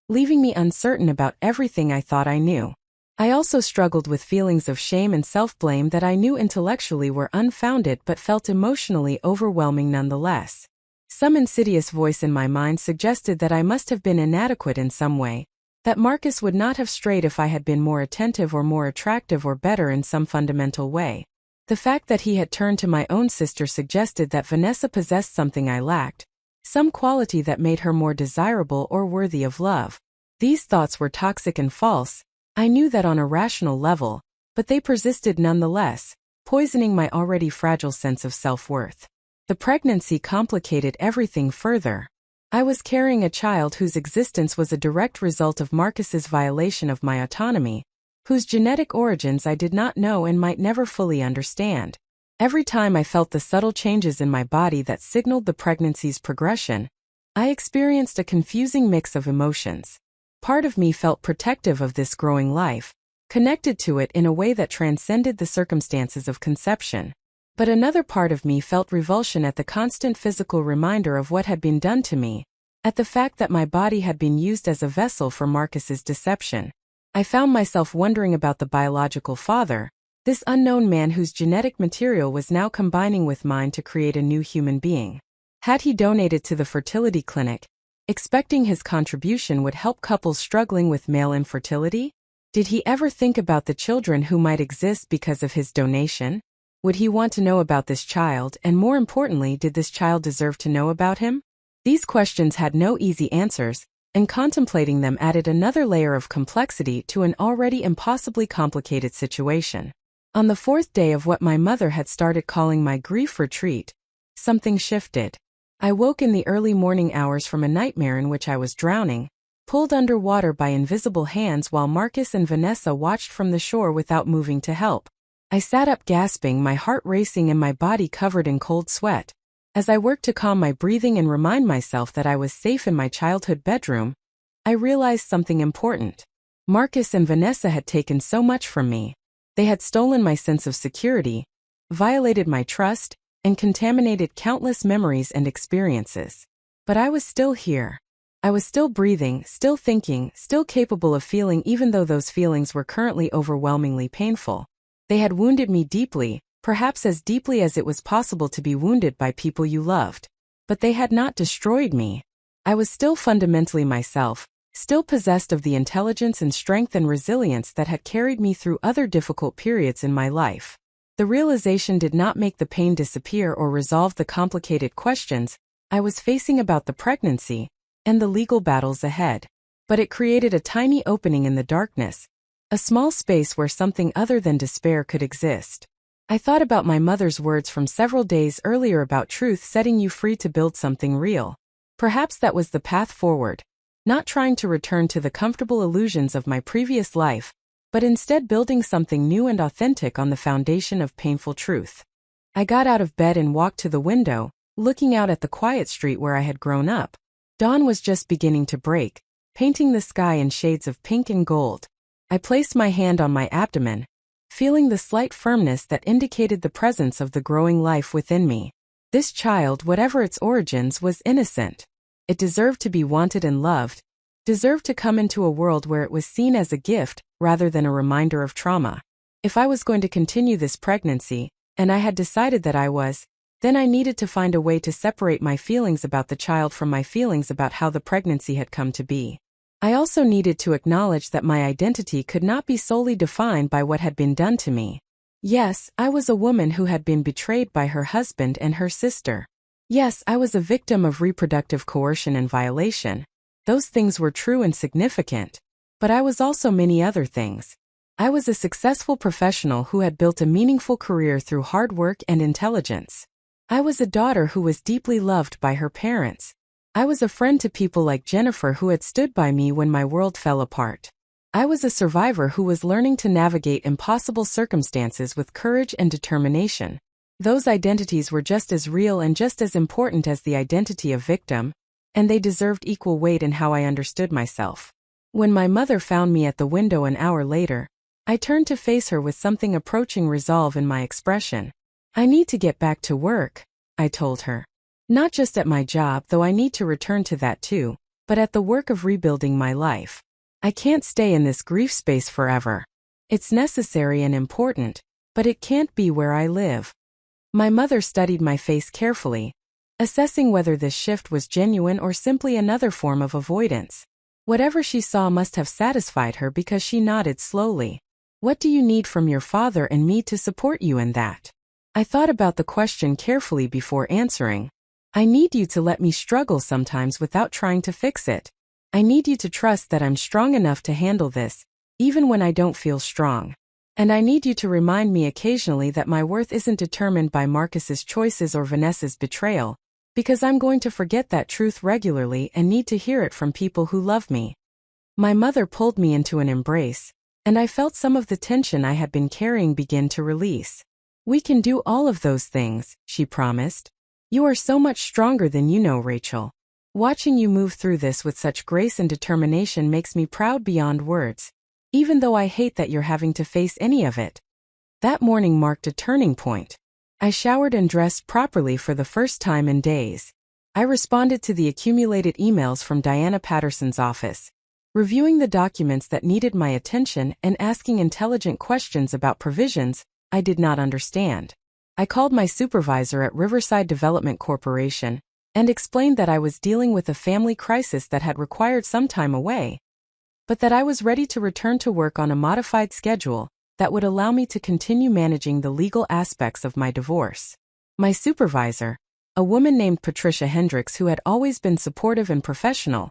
leaving me uncertain about everything I thought I knew. I also struggled with feelings of shame and self-blame that I knew intellectually were unfounded but felt emotionally overwhelming nonetheless. Some insidious voice in my mind suggested that I must have been inadequate in some way, that Marcus would not have strayed if I had been more attentive or more attractive or better in some fundamental way. The fact that he had turned to my own sister suggested that Vanessa possessed something I lacked, some quality that made her more desirable or worthy of love. These thoughts were toxic and false. I knew that on a rational level, but they persisted nonetheless, poisoning my already fragile sense of self-worth. The pregnancy complicated everything further. I was carrying a child whose existence was a direct result of Marcus's violation of my autonomy, whose genetic origins I did not know and might never fully understand. Every time I felt the subtle changes in my body that signaled the pregnancy's progression, I experienced a confusing mix of emotions. Part of me felt protective of this growing life, connected to it in a way that transcended the circumstances of conception. But another part of me felt revulsion at the constant physical reminder of what had been done to me, at the fact that my body had been used as a vessel for Marcus's deception. I found myself wondering about the biological father, this unknown man whose genetic material was now combining with mine to create a new human being. Had he donated to the fertility clinic, expecting his contribution would help couples struggling with male infertility? Did he ever think about the children who might exist because of his donation? Would he want to know about this child, and more importantly, did this child deserve to know about him? These questions had no easy answers, and contemplating them added another layer of complexity to an already impossibly complicated situation. On the fourth day of what my mother had started calling my grief retreat, something shifted. I woke in the early morning hours from a nightmare in which I was drowning, pulled underwater by invisible hands while Marcus and Vanessa watched from the shore without moving to help. I sat up gasping, my heart racing and my body covered in cold sweat. As I worked to calm my breathing and remind myself that I was safe in my childhood bedroom, I realized something important. Marcus and Vanessa had taken so much from me. They had stolen my sense of security, violated my trust, and contaminated countless memories and experiences. But I was still here. I was still breathing, still thinking, still capable of feeling, even though those feelings were currently overwhelmingly painful. They had wounded me deeply, perhaps as deeply as it was possible to be wounded by people you loved. But they had not destroyed me. I was still fundamentally myself, still possessed of the intelligence and strength and resilience that had carried me through other difficult periods in my life. The realization did not make the pain disappear or resolve the complicated questions I was facing about the pregnancy and the legal battles ahead. But it created a tiny opening in the darkness, a small space where something other than despair could exist. I thought about my mother's words from several days earlier about truth setting you free to build something real. Perhaps that was the path forward, not trying to return to the comfortable illusions of my previous life, but instead building something new and authentic on the foundation of painful truth. I got out of bed and walked to the window, looking out at the quiet street where I had grown up. Dawn was just beginning to break, painting the sky in shades of pink and gold. I placed my hand on my abdomen, feeling the slight firmness that indicated the presence of the growing life within me. This child, whatever its origins, was innocent. It deserved to be wanted and loved, deserved to come into a world where it was seen as a gift rather than a reminder of trauma. If I was going to continue this pregnancy, and I had decided that I was, then I needed to find a way to separate my feelings about the child from my feelings about how the pregnancy had come to be. I also needed to acknowledge that my identity could not be solely defined by what had been done to me. Yes, I was a woman who had been betrayed by her husband and her sister. Yes, I was a victim of reproductive coercion and violation. Those things were true and significant. But I was also many other things. I was a successful professional who had built a meaningful career through hard work and intelligence. I was a daughter who was deeply loved by her parents. I was a friend to people like Jennifer who had stood by me when my world fell apart. I was a survivor who was learning to navigate impossible circumstances with courage and determination. Those identities were just as real and just as important as the identity of victim, and they deserved equal weight in how I understood myself. When my mother found me at the window an hour later, I turned to face her with something approaching resolve in my expression. I need to get back to work, I told her. Not just at my job, though I need to return to that too, but at the work of rebuilding my life. I can't stay in this grief space forever. It's necessary and important, but it can't be where I live. My mother studied my face carefully, assessing whether this shift was genuine or simply another form of avoidance. Whatever she saw must have satisfied her because she nodded slowly. What do you need from your father and me to support you in that? I thought about the question carefully before answering. I need you to let me struggle sometimes without trying to fix it. I need you to trust that I'm strong enough to handle this, even when I don't feel strong. And I need you to remind me occasionally that my worth isn't determined by Marcus's choices or Vanessa's betrayal, because I'm going to forget that truth regularly and need to hear it from people who love me. My mother pulled me into an embrace, and I felt some of the tension I had been carrying begin to release. We can do all of those things, she promised. You are so much stronger than you know, Rachel. Watching you move through this with such grace and determination makes me proud beyond words, even though I hate that you're having to face any of it. That morning marked a turning point. I showered and dressed properly for the first time in days. I responded to the accumulated emails from Diana Patterson's office, reviewing the documents that needed my attention and asking intelligent questions about provisions I did not understand. I called my supervisor at Riverside Development Corporation and explained that I was dealing with a family crisis that had required some time away, but that I was ready to return to work on a modified schedule that would allow me to continue managing the legal aspects of my divorce. My supervisor, a woman named Patricia Hendricks who had always been supportive and professional,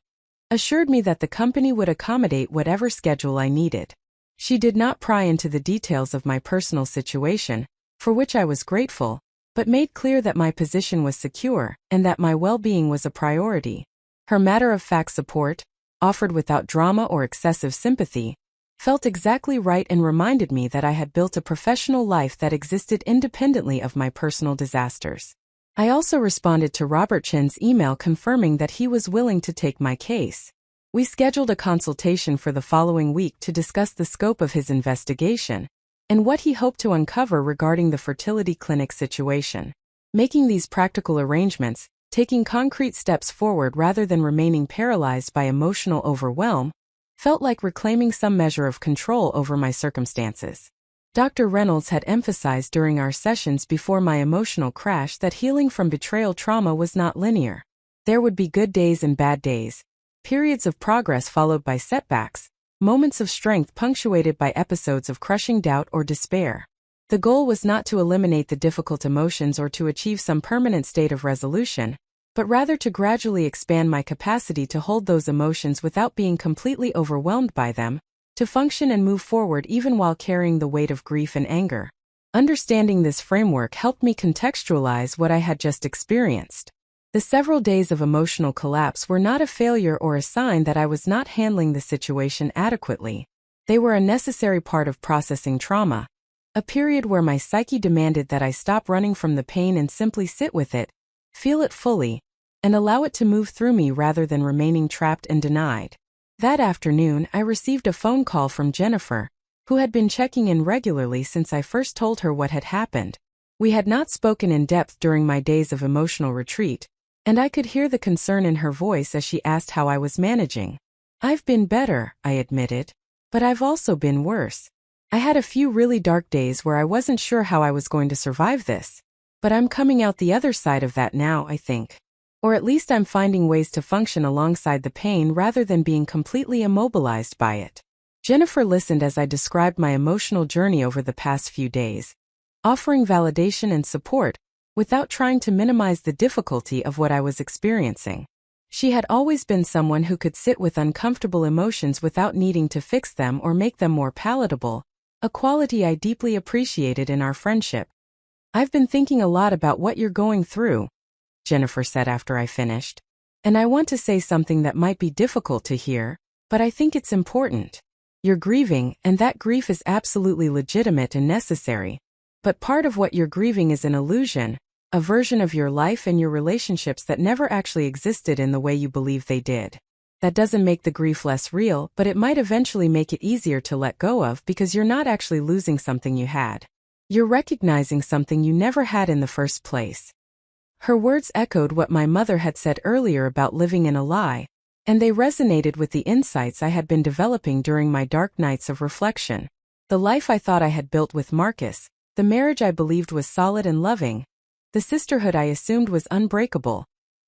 assured me that the company would accommodate whatever schedule I needed. She did not pry into the details of my personal situation, for which I was grateful, but made clear that my position was secure and that my well-being was a priority. Her matter-of-fact support, offered without drama or excessive sympathy, felt exactly right and reminded me that I had built a professional life that existed independently of my personal disasters. I also responded to Robert Chen's email confirming that he was willing to take my case. We scheduled a consultation for the following week to discuss the scope of his investigation and what he hoped to uncover regarding the fertility clinic situation. Making these practical arrangements, taking concrete steps forward rather than remaining paralyzed by emotional overwhelm, felt like reclaiming some measure of control over my circumstances. Dr. Reynolds had emphasized during our sessions before my emotional crash that healing from betrayal trauma was not linear. There would be good days and bad days, periods of progress followed by setbacks, moments of strength punctuated by episodes of crushing doubt or despair. The goal was not to eliminate the difficult emotions or to achieve some permanent state of resolution, but rather to gradually expand my capacity to hold those emotions without being completely overwhelmed by them, to function and move forward even while carrying the weight of grief and anger. Understanding this framework helped me contextualize what I had just experienced. The several days of emotional collapse were not a failure or a sign that I was not handling the situation adequately. They were a necessary part of processing trauma, a period where my psyche demanded that I stop running from the pain and simply sit with it, feel it fully, and allow it to move through me rather than remaining trapped and denied. That afternoon, I received a phone call from Jennifer, who had been checking in regularly since I first told her what had happened. We had not spoken in depth during my days of emotional retreat, and I could hear the concern in her voice as she asked how I was managing. "I've been better," I admitted, "but I've also been worse. I had a few really dark days where I wasn't sure how I was going to survive this. But I'm coming out the other side of that now, I think. Or at least I'm finding ways to function alongside the pain rather than being completely immobilized by it." Jennifer listened as I described my emotional journey over the past few days, offering validation and support, without trying to minimize the difficulty of what I was experiencing. She had always been someone who could sit with uncomfortable emotions without needing to fix them or make them more palatable, a quality I deeply appreciated in our friendship. "I've been thinking a lot about what you're going through," Jennifer said after I finished. "And I want to say something that might be difficult to hear, but I think it's important. You're grieving, and that grief is absolutely legitimate and necessary. But part of what you're grieving is an illusion, a version of your life and your relationships that never actually existed in the way you believe they did. That doesn't make the grief less real, but it might eventually make it easier to let go of because you're not actually losing something you had. You're recognizing something you never had in the first place." Her words echoed what my mother had said earlier about living in a lie, and they resonated with the insights I had been developing during my dark nights of reflection. The life I thought I had built with Marcus, the marriage I believed was solid and loving, the sisterhood I assumed was unbreakable,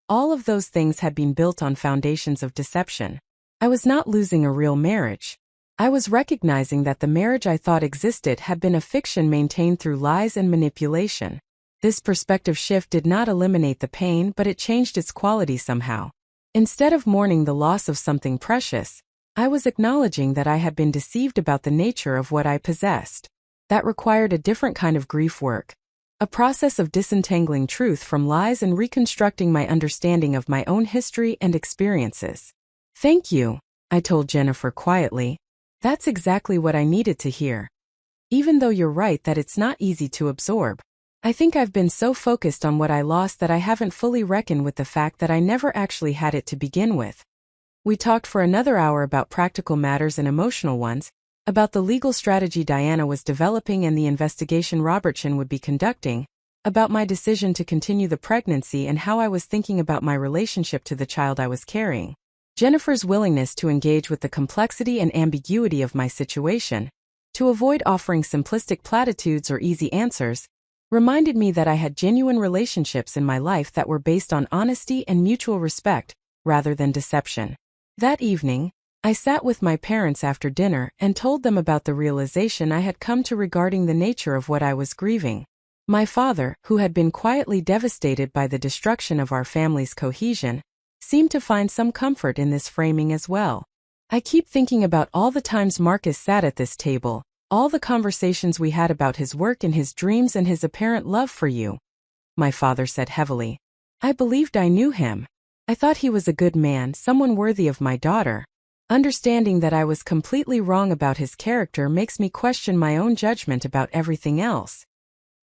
all of those things had been built on foundations of deception. I was not losing a real marriage. I was recognizing that the marriage I thought existed had been a fiction maintained through lies and manipulation. This perspective shift did not eliminate the pain, but it changed its quality somehow. Instead of mourning the loss of something precious, I was acknowledging that I had been deceived about the nature of what I possessed. That required a different kind of grief work, a process of disentangling truth from lies and reconstructing my understanding of my own history and experiences. "Thank you," I told Jennifer quietly. "That's exactly what I needed to hear. Even though you're right that it's not easy to absorb. I think I've been so focused on what I lost that I haven't fully reckoned with the fact that I never actually had it to begin with." We talked for another hour about practical matters and emotional ones, about the legal strategy Diana was developing and the investigation Robertson would be conducting, about my decision to continue the pregnancy and how I was thinking about my relationship to the child I was carrying. Jennifer's willingness to engage with the complexity and ambiguity of my situation, to avoid offering simplistic platitudes or easy answers, reminded me that I had genuine relationships in my life that were based on honesty and mutual respect, rather than deception. That evening, I sat with my parents after dinner and told them about the realization I had come to regarding the nature of what I was grieving. My father, who had been quietly devastated by the destruction of our family's cohesion, seemed to find some comfort in this framing as well. I keep thinking about all the times Marcus sat at this table, all the conversations we had about his work and his dreams and his apparent love for you. My father said heavily. I believed I knew him. I thought he was a good man, someone worthy of my daughter. Understanding that I was completely wrong about his character makes me question my own judgment about everything else.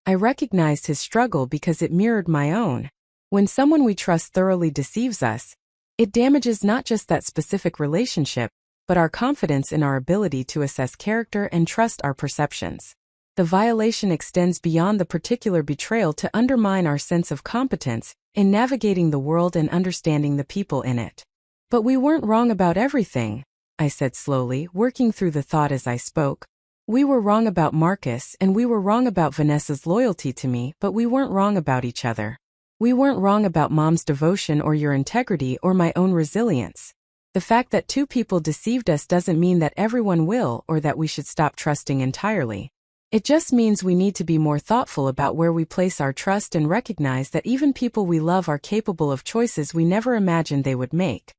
I recognized his struggle because it mirrored my own. When someone we trust thoroughly deceives us, it damages not just that specific relationship, but our confidence in our ability to assess character and trust our perceptions. The violation extends beyond the particular betrayal to undermine our sense of competence in navigating the world and understanding the people in it. But we weren't wrong about everything, I said slowly, working through the thought as I spoke. We were wrong about Marcus and we were wrong about Vanessa's loyalty to me, but we weren't wrong about each other. We weren't wrong about Mom's devotion or your integrity or my own resilience. The fact that two people deceived us doesn't mean that everyone will or that we should stop trusting entirely. It just means we need to be more thoughtful about where we place our trust and recognize that even people we love are capable of choices we never imagined they would make.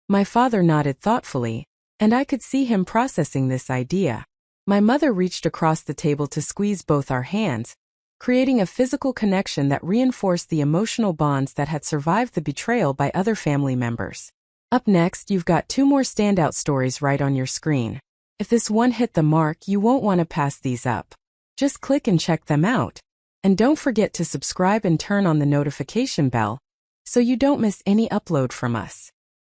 My father nodded thoughtfully, and I could see him processing this idea. My mother reached across the table to squeeze both our hands, creating a physical connection that reinforced the emotional bonds that had survived the betrayal by other family members. Up next, you've got two more standout stories right on your screen. If this one hit the mark, you won't want to pass these up. Just click and check them out. And don't forget to subscribe and turn on the notification bell so you don't miss any upload from us.